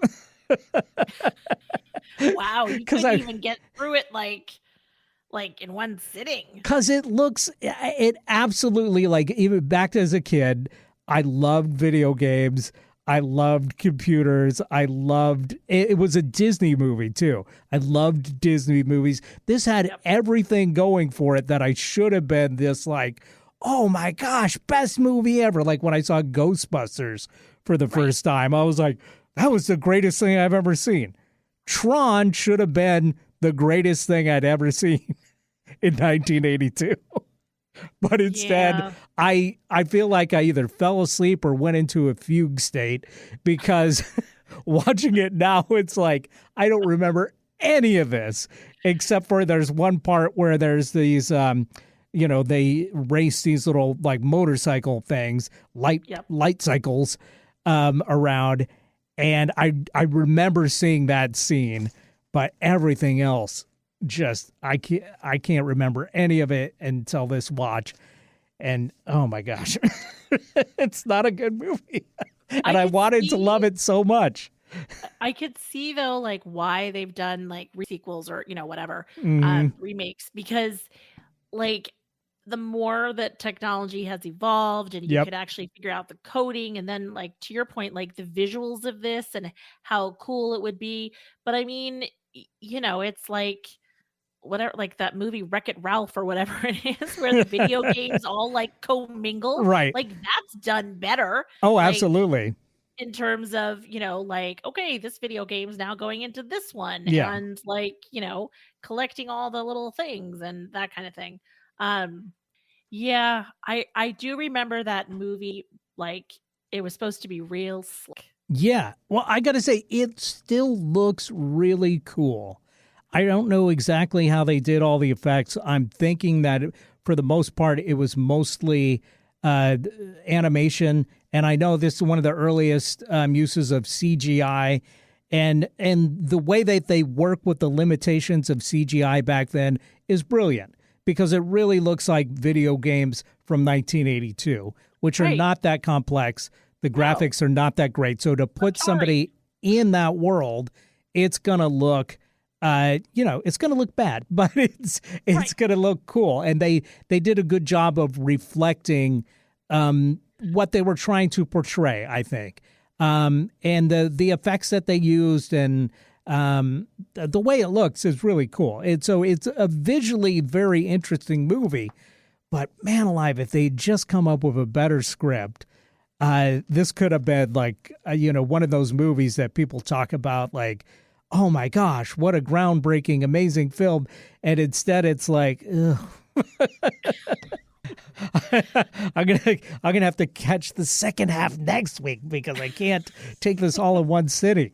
Wow, you 'Cause couldn't even get through it like in one sitting. Because it absolutely, like, even back as a kid, I loved video games. I loved computers. I loved it. It was a Disney movie, too. I loved Disney movies. This had everything going for it that I should have been this, like, oh my gosh, best movie ever. Like when I saw Ghostbusters for the first time, I was like, that was the greatest thing I've ever seen. Tron should have been the greatest thing I'd ever seen in 1982. But instead, Yeah. I feel like I either fell asleep or went into a fugue state because watching it now, it's like I don't remember any of this except for there's one part where there's these, they race these little like motorcycle things, light cycles around. And I remember seeing that scene, but everything else, just I can't remember any of it until this watch. And oh my gosh, it's not a good movie. And I wanted to love it so much. I could see though, like why they've done like sequels or whatever remakes, because like the more that technology has evolved and you Yep. could actually figure out the coding, and then like to your point, like the visuals of this and how cool it would be. But I mean, it's like whatever, like that movie Wreck-It Ralph or whatever it is, where the video games all like commingle. Right. Like that's done better. Oh, Like absolutely. in terms of, like, okay, this video game's now going into this one, Yeah. and like, collecting all the little things and that kind of thing. Yeah, I do remember that movie, like it was supposed to be real slick. Yeah. Well, I got to say, it still looks really cool. I don't know exactly how they did all the effects. I'm thinking that for the most part, it was mostly animation. And I know this is one of the earliest uses of CGI. And the way that they work with the limitations of CGI back then is brilliant, because it really looks like video games from 1982, which are Right. not that complex. The graphics are not that great. So to put somebody in that world, it's going to look, it's going to look bad, but it's Right. going to look cool. And they did a good job of reflecting what they were trying to portray, I think. And the effects that they used and the way it looks is really cool. It's a visually very interesting movie. But man alive, if they just come up with a better script, this could have been like, one of those movies that people talk about like, oh my gosh, what a groundbreaking, amazing film. And instead it's like, ugh. I'm gonna have to catch the second half next week because I can't take this all in one sitting.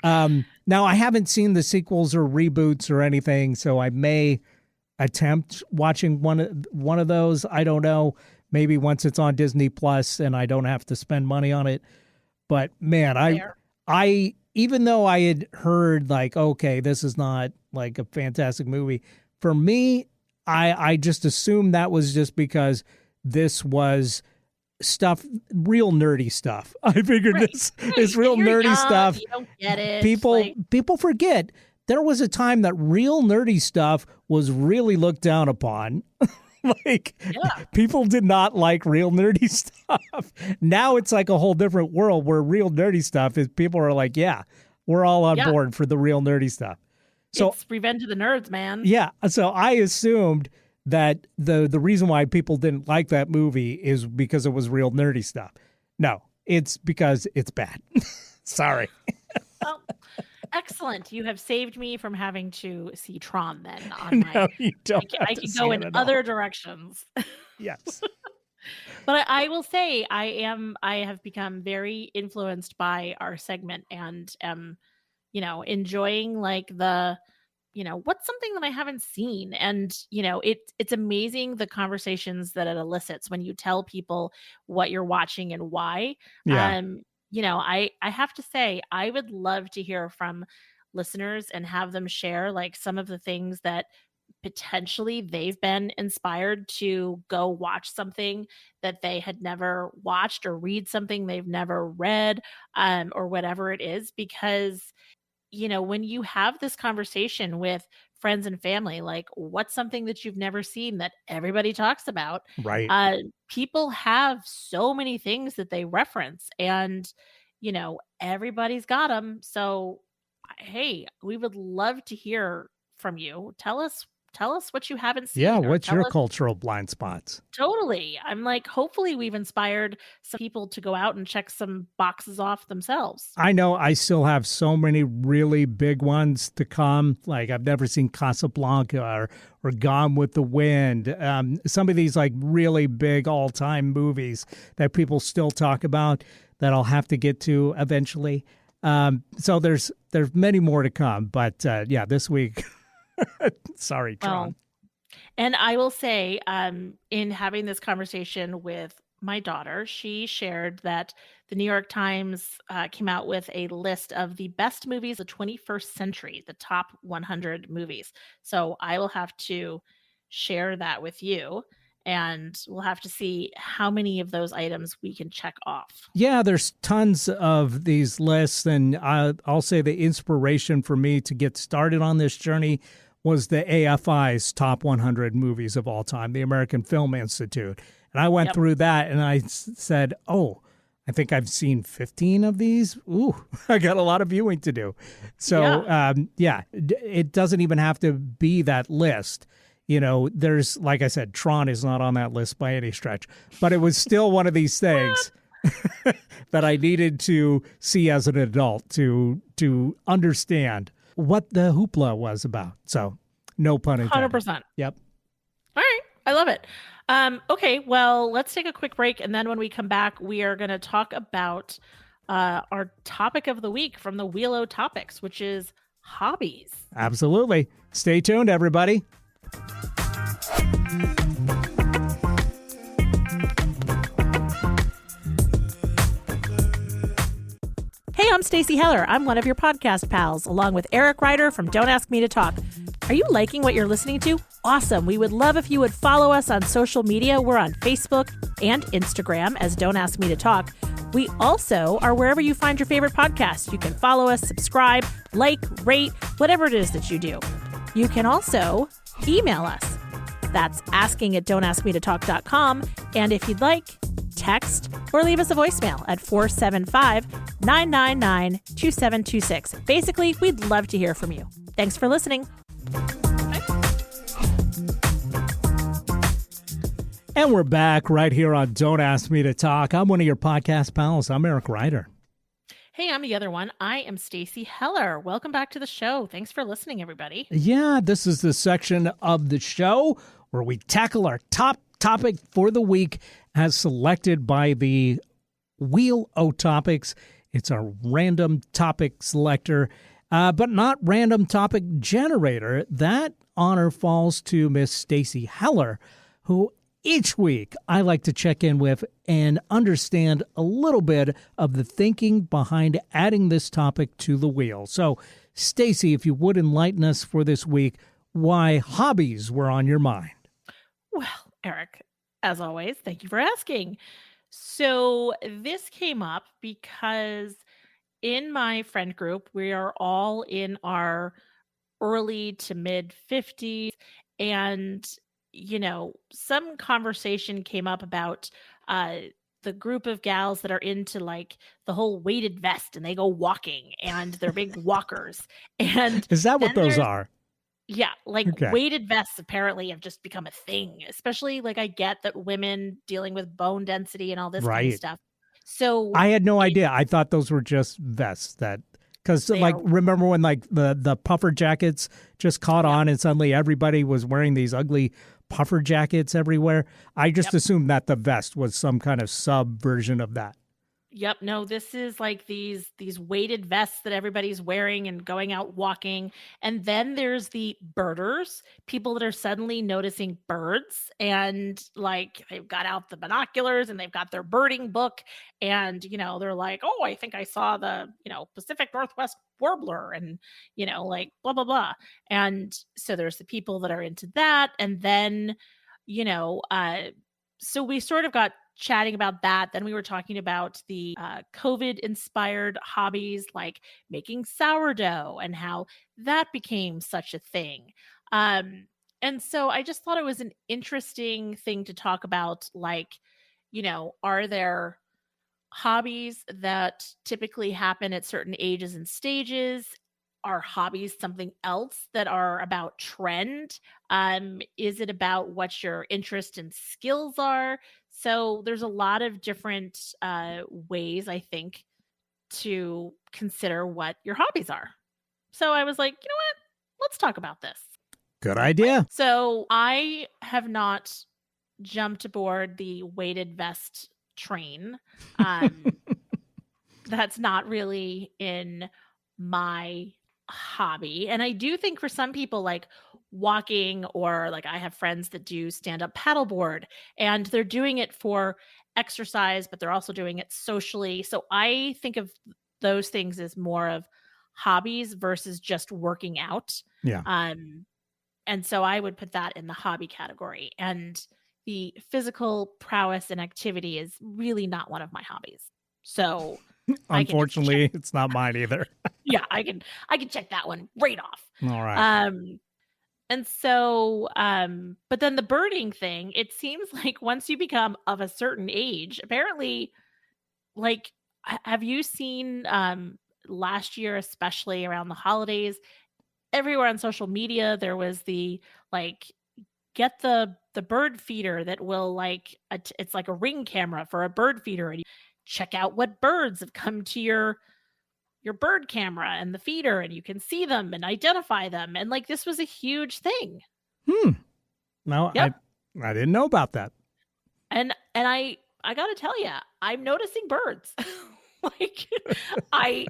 Now I haven't seen the sequels or reboots or anything, so I may attempt watching one of those. I don't know. Maybe once it's on Disney Plus and I don't have to spend money on it. But man, I even though I had heard like, okay, this is not like a fantastic movie, for me, I just assumed that was just because this was stuff, real nerdy stuff. I figured this is real You're nerdy young, stuff. you don't get it. People forget there was a time that real nerdy stuff was really looked down upon. People did not like real nerdy stuff. Now it's like a whole different world where real nerdy stuff is, people are like, yeah, we're all on board for the real nerdy stuff. So it's Revenge of the Nerds, man. yeah, so I assumed that the reason why people didn't like that movie is because it was real nerdy stuff. No, it's because it's bad. Sorry. Well, excellent. You have saved me from having to see Tron then. On my, No, you don't. I can go in other directions. Yes. But I will say I have become very influenced by our segment, and enjoying like the, what's something that I haven't seen. And, it's amazing the conversations that it elicits when you tell people what you're watching and why. Yeah. I have to say, I would love to hear from listeners and have them share like some of the things that potentially they've been inspired to go watch something that they had never watched, or read something they've never read, or whatever it is. Because when you have this conversation with friends and family, like what's something that you've never seen that everybody talks about? Right. People have so many things that they reference, and everybody's got them. So, hey, we would love to hear from you. Tell us what you haven't seen. Yeah, or what's tell your us- cultural blind spots? Totally. I'm like, hopefully we've inspired some people to go out and check some boxes off themselves. I know I still have so many really big ones to come. Like I've never seen Casablanca or Gone with the Wind. Some of these like really big all-time movies that people still talk about that I'll have to get to eventually. So there's many more to come. But yeah, this week, sorry, Tron. Well, and I will say, in having this conversation with my daughter, she shared that the New York Times came out with a list of the best movies of the 21st century, the top 100 movies. So I will have to share that with you, and we'll have to see how many of those items we can check off. Yeah, there's tons of these lists, and I'll say the inspiration for me to get started on this journey was the AFI's top 100 movies of all time, the American Film Institute. And I went through that and I said, oh, I think I've seen 15 of these. Ooh, I got a lot of viewing to do. So, it doesn't even have to be that list. You know, there's, like I said, Tron is not on that list by any stretch, but it was still one of these things that I needed to see as an adult to understand what the hoopla was about. So, no pun intended. 100%. Yep. All right. I love it. Okay, well, let's take a quick break. And then when we come back, we are going to talk about our topic of the week from the Wheel O Topics, which is hobbies. Absolutely. Stay tuned, everybody. Hey, I'm Stacey Heller. I'm one of your podcast pals, along with Eric Ryder from Don't Ask Me to Talk. Are you liking what you're listening to? Awesome. We would love if you would follow us on social media. We're on Facebook and Instagram as Don't Ask Me to Talk. We also are wherever you find your favorite podcast. You can follow us, subscribe, like, rate, whatever it is that you do. You can also email us. That's asking@don'taskmetotalk.com. And if you'd like, text or leave us a voicemail at 475-999-2726. Basically, we'd love to hear from you. Thanks for listening. And we're back right here on Don't Ask Me to Talk. I'm one of your podcast pals. I'm Eric Ryder. Hey, I'm the other one. I am Stacey Heller. Welcome back to the show. Thanks for listening, everybody. Yeah, this is the section of the show where we tackle our top topic for the week as selected by the Wheel O Topics. It's our random topic selector, but not random topic generator. That honor falls to Miss Stacey Heller, who each week I like to check in with and understand a little bit of the thinking behind adding this topic to the wheel. So, Stacey, if you would enlighten us for this week, why hobbies were on your mind. Well, Eric, as always, thank you for asking. So this came up because in my friend group, we are all in our early to mid 50s. And, you know, some conversation came up about the group of gals that are into like the whole weighted vest and they go walking and they're big walkers. And is that what those are? Yeah, like Okay. weighted vests apparently have just become a thing, especially like I get that women dealing with bone density and all this kind Right. of stuff. So I had no idea. I thought those were just vests that, because They like, are- remember when like the puffer jackets just caught on and suddenly everybody was wearing these ugly puffer jackets everywhere? I just assumed that the vest was some kind of sub version of that. Yep, no, this is like these weighted vests that everybody's wearing and going out walking. And then there's the birders, people that are suddenly noticing birds and like they've got out the binoculars and they've got their birding book and you know, they're like, "Oh, I think I saw the, you know, Pacific Northwest warbler," and you know, like blah blah blah. And so there's the people that are into that and then, you know, so we sort of got chatting about that. Then we were talking about the COVID inspired hobbies like making sourdough and how that became such a thing. And so I just thought it was an interesting thing to talk about. Like, you know, are there hobbies that typically happen at certain ages and stages? Are hobbies something else that are about trend? Is it about what your interest and skills are? So there's a lot of different ways, I think, to consider what your hobbies are. So I was like, you know what? Let's talk about this. Good idea. So I have not jumped aboard the weighted vest train. That's not really in my hobby. And I do think for some people, like walking, or like I have friends that do stand-up paddleboard, and they're doing it for exercise, but they're also doing it socially. So I think of those things as more of hobbies versus just working out. Yeah. And so I would put that in the hobby category. And the physical prowess and activity is really not one of my hobbies. So Unfortunately, it's not mine either. yeah, I can check that one right off. All right. And so, but then the birding thing, it seems like once you become of a certain age, apparently, like, have you seen last year, especially around the holidays, everywhere on social media, there was the like, get the bird feeder that will like, it's like a ring camera for a bird feeder, and you check out what birds have come to your bird camera and the feeder, and you can see them and identify them. And like, this was a huge thing. No, Yep. I didn't know about that. And I gotta tell you, I'm noticing birds. Like, I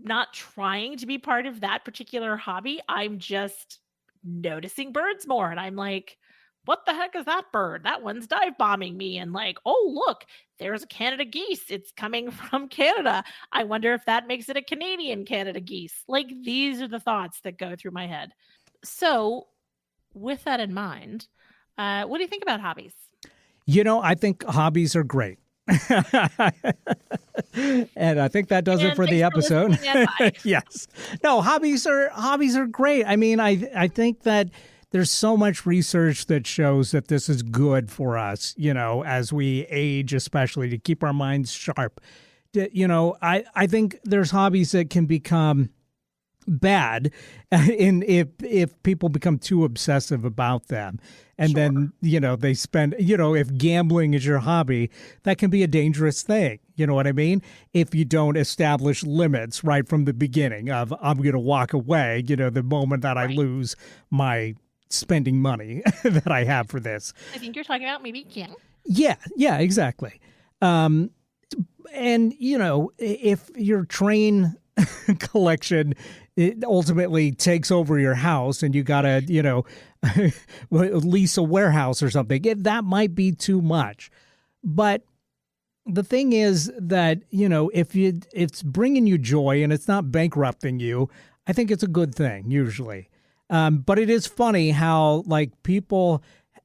not trying to be part of that particular hobby. I'm just noticing birds more. And I'm like, what the heck is that bird? That one's dive bombing me. And like, oh, look, there's a Canada geese. It's coming from Canada. I wonder if that makes it a Canadian Canada geese. Like, these are the thoughts that go through my head. So with that in mind, what do you think about hobbies? I think hobbies are great. And I think that does it for the episode. Yes. No, hobbies are great. I mean, I think that there's so much research that shows that this is good for us, as we age, especially to keep our minds sharp. I think there's hobbies that can become bad if people become too obsessive about them. And then, they spend, if gambling is your hobby, that can be a dangerous thing. You know what I mean? If you don't establish limits right from the beginning of, I'm going to walk away, the moment that I lose my spending money that I have for this. I think you're talking about maybe Kim. Yeah, exactly. And, if your train collection, it ultimately takes over your house and you got to, lease a warehouse or something, that might be too much. But the thing is that, if it's bringing you joy and it's not bankrupting you, I think it's a good thing usually. But it is funny how like people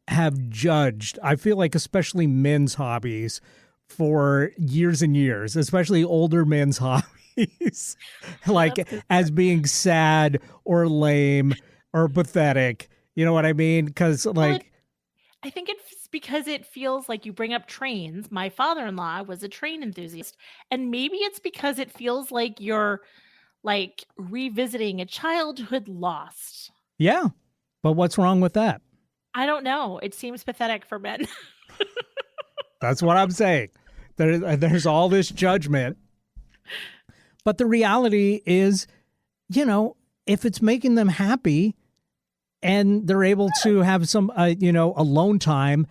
have judged, I feel like especially men's hobbies for years and years, especially older men's hobbies, like as being sad or lame or pathetic. You know what I mean? Because like, I think it's because it feels like you bring up trains. My father-in-law was a train enthusiast, and maybe it's because it feels like you're like revisiting a childhood lost. Yeah. But what's wrong with that? I don't know. It seems pathetic for men. That's what I'm saying. There's all this judgment. But the reality is, if it's making them happy and they're able to have some, alone time,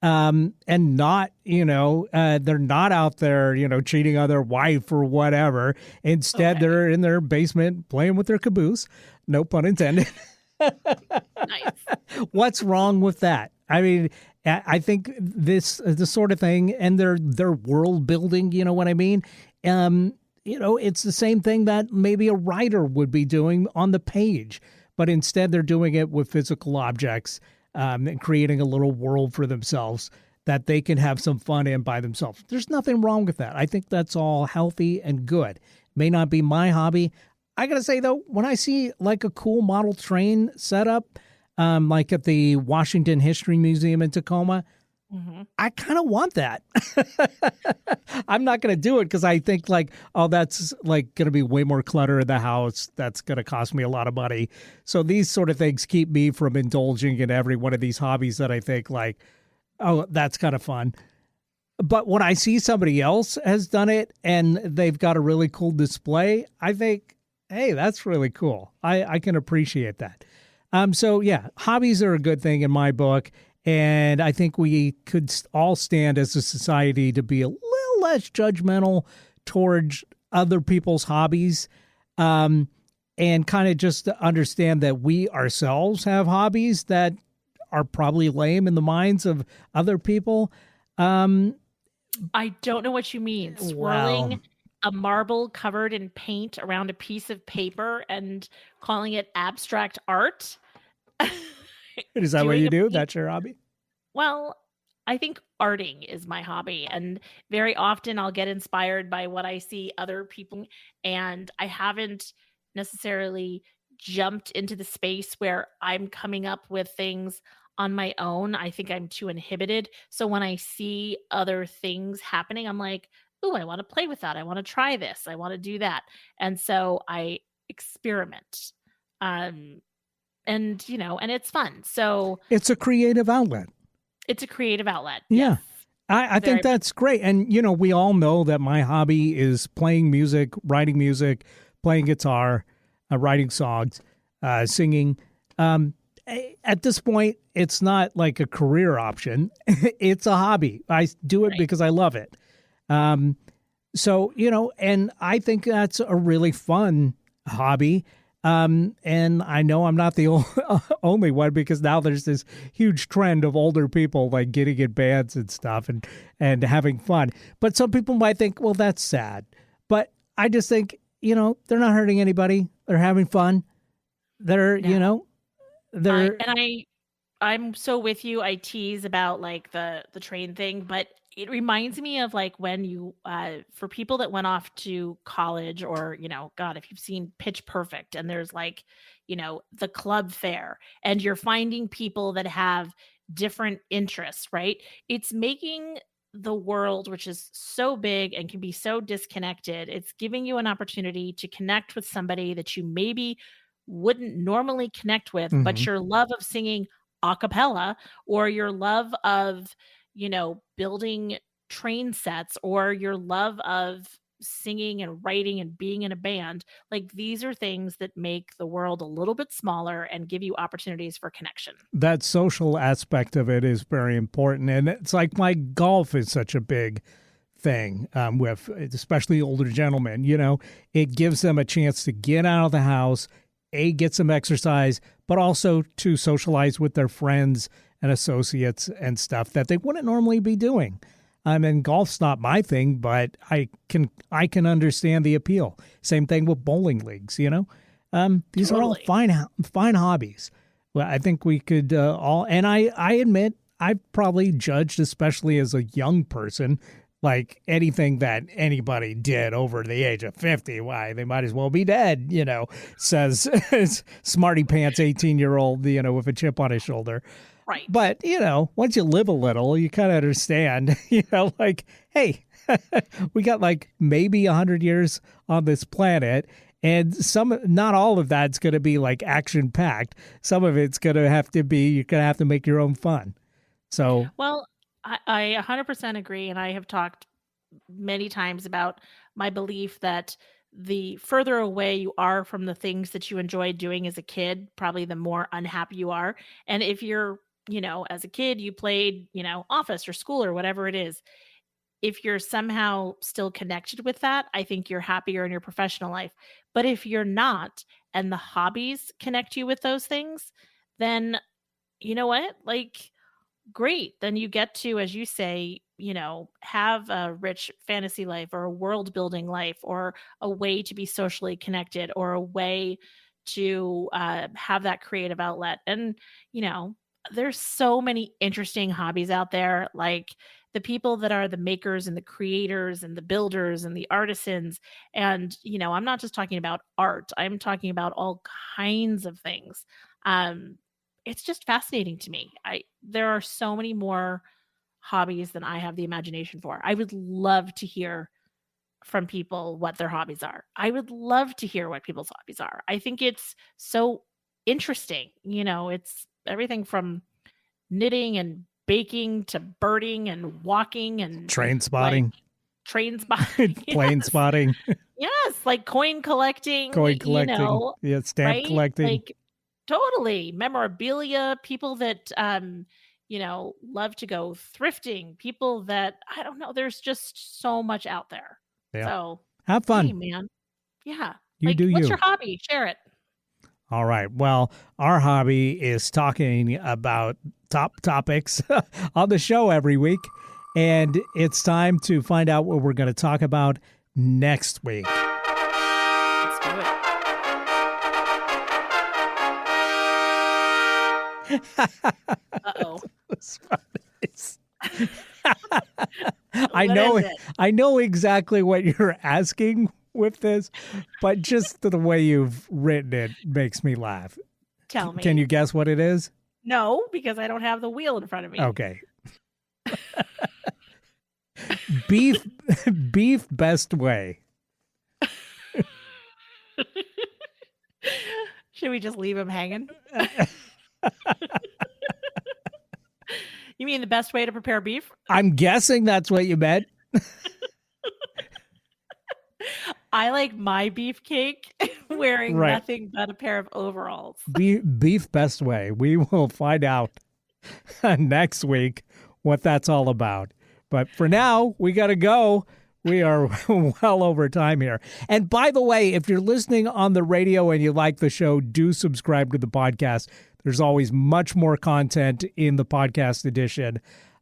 and not, they're not out there, cheating on their wife or whatever. Instead, They're in their basement playing with their caboose. No pun intended. Nice. What's wrong with that? I mean, I think this sort of thing, and their world building, you know what I mean? It's the same thing that maybe a writer would be doing on the page, but instead they're doing it with physical objects, and creating a little world for themselves that they can have some fun in by themselves. There's nothing wrong with that. I think that's all healthy and good. May not be my hobby. I got to say, though, when I see like a cool model train setup, like at the Washington History Museum in Tacoma, I kind of want that. I'm not going to do it because I think like, oh, that's like going to be way more clutter in the house. That's going to cost me a lot of money. So these sort of things keep me from indulging in every one of these hobbies that I think like, oh, that's kind of fun. But when I see somebody else has done it and they've got a really cool display, I think, hey, that's really cool. I can appreciate that. So yeah, hobbies are a good thing in my book. And I think we could all stand as a society to be a little less judgmental towards other people's hobbies. and kind of just to understand that we ourselves have hobbies that are probably lame in the minds of other people. I don't know what you mean. Swirling a marble covered in paint around a piece of paper and calling it abstract art. Is that what Doing you a do? paint- That's your hobby? Well, I think arting is my hobby, and very often I'll get inspired by what I see other people, and I haven't necessarily jumped into the space where I'm coming up with things on my own. I think I'm too inhibited. So when I see other things happening, I'm like, "Ooh, I want to play with that. I want to try this. I want to do that." And so I experiment. Um and it's fun. So It's a creative outlet. it's a creative outlet. Yeah. Yes. I Very think that's great. And, we all know that my hobby is playing music, playing guitar, writing songs, singing. At this point, it's not like a career option. It's a hobby. I do it Right. because I love it. So, and I think that's a really fun hobby. And I know I'm not the only one, because now there's this huge trend of older people like getting in bands and stuff and having fun. But some people might think, well, that's sad. But I just think, they're not hurting anybody. They're having fun. They're, No. they're I'm so with you. I tease about like the train thing, but it reminds me of like when you for people that went off to college, or God, if you've seen Pitch Perfect, and there's like the club fair, and you're finding people that have different interests, right? It's making the world, which is so big and can be so disconnected, it's giving you an opportunity to connect with somebody that you maybe wouldn't normally connect with, but Mhm. your love of singing a cappella, or your love of, building train sets, or your love of singing and writing and being in a band. Like, these are things that make the world a little bit smaller and give you opportunities for connection. that social aspect of it is very important. And it's like my golf is such a big thing with especially older gentlemen. It gives them a chance to get out of the house, get some exercise, but also to socialize with their friends and associates and stuff that they wouldn't normally be doing. And golf's not my thing, but I can understand the appeal. Same thing with bowling leagues. These are all Totally. fine hobbies. Well, I think we could all, and I admit I've probably judged, especially as a young person, like anything that anybody did over the age of 50, why, they might as well be dead, says smarty pants 18-year-old, with a chip on his shoulder. Right. But, once you live a little, you kind of understand, like, hey, we got like maybe 100 years on this planet. And not all of that's going to be like action packed. Some of it's going to have to be, you're going to have to make your own fun. So, Well, I 100% agree. And I have talked many times about my belief that the further away you are from the things that you enjoyed doing as a kid, probably the more unhappy you are. And if you're, as a kid, you played, office or school or whatever it is, if you're somehow still connected with that, I think you're happier in your professional life. But if you're not, and the hobbies connect you with those things, then you know what? Like, great. Then you get to, as you say, have a rich fantasy life, or a world building life, or a way to be socially connected, or a way to have that creative outlet. And, there's so many interesting hobbies out there. Like, the people that are the makers and the creators and the builders and the artisans. And, I'm not just talking about art, I'm talking about all kinds of things. Um, it's just fascinating to me. There are so many more hobbies than I have the imagination for. I would love to hear from people what their hobbies are. I would love to hear what people's hobbies are. I think it's so interesting. It's everything from knitting and baking to birding and walking and train like spotting, train spotting. plane Yes. spotting, Yes, like coin collecting, coin collecting, yeah, stamp right? collecting. Like, totally. Memorabilia, people that love to go thrifting, people that, I don't know, there's just so much out there. Yeah. So, Have hey fun. man. Yeah. You Like, do what's you. your hobby? Share it. All right. Well, our hobby is talking about top topics on the show every week. And it's time to find out what we're going to talk about next week. Let's do it. Uh-oh. I know exactly what you're asking with this, but just the way you've written it makes me laugh. Tell me. Can you guess what it is? No, because I don't have the wheel in front of me. Okay. Beef best way. Should we just leave him hanging? You mean the best way to prepare beef? I'm guessing that's what you meant. I like my beefcake wearing nothing but a pair of overalls. Beef best way. We will find out next week what that's all about. But for now, we got to go. We are well over time here. And by the way, if you're listening on the radio and you like the show, do subscribe to the podcast. There's always much more content in the podcast edition.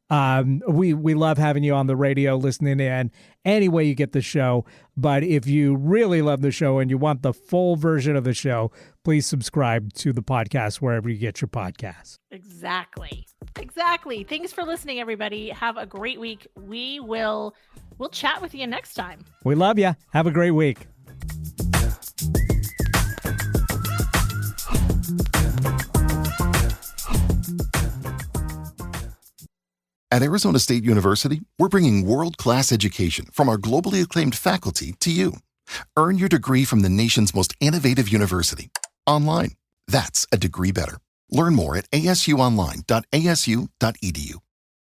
We love having you on the radio, listening in any way you get the show. But if you really love the show and you want the full version of the show, please subscribe to the podcast wherever you get your podcasts. Exactly. Thanks for listening, everybody. Have a great week. We'll chat with you next time. We love you. Have a great week. At Arizona State University, we're bringing world-class education from our globally acclaimed faculty to you. Earn your degree from the nation's most innovative university. Online. That's a degree better. Learn more at asuonline.asu.edu.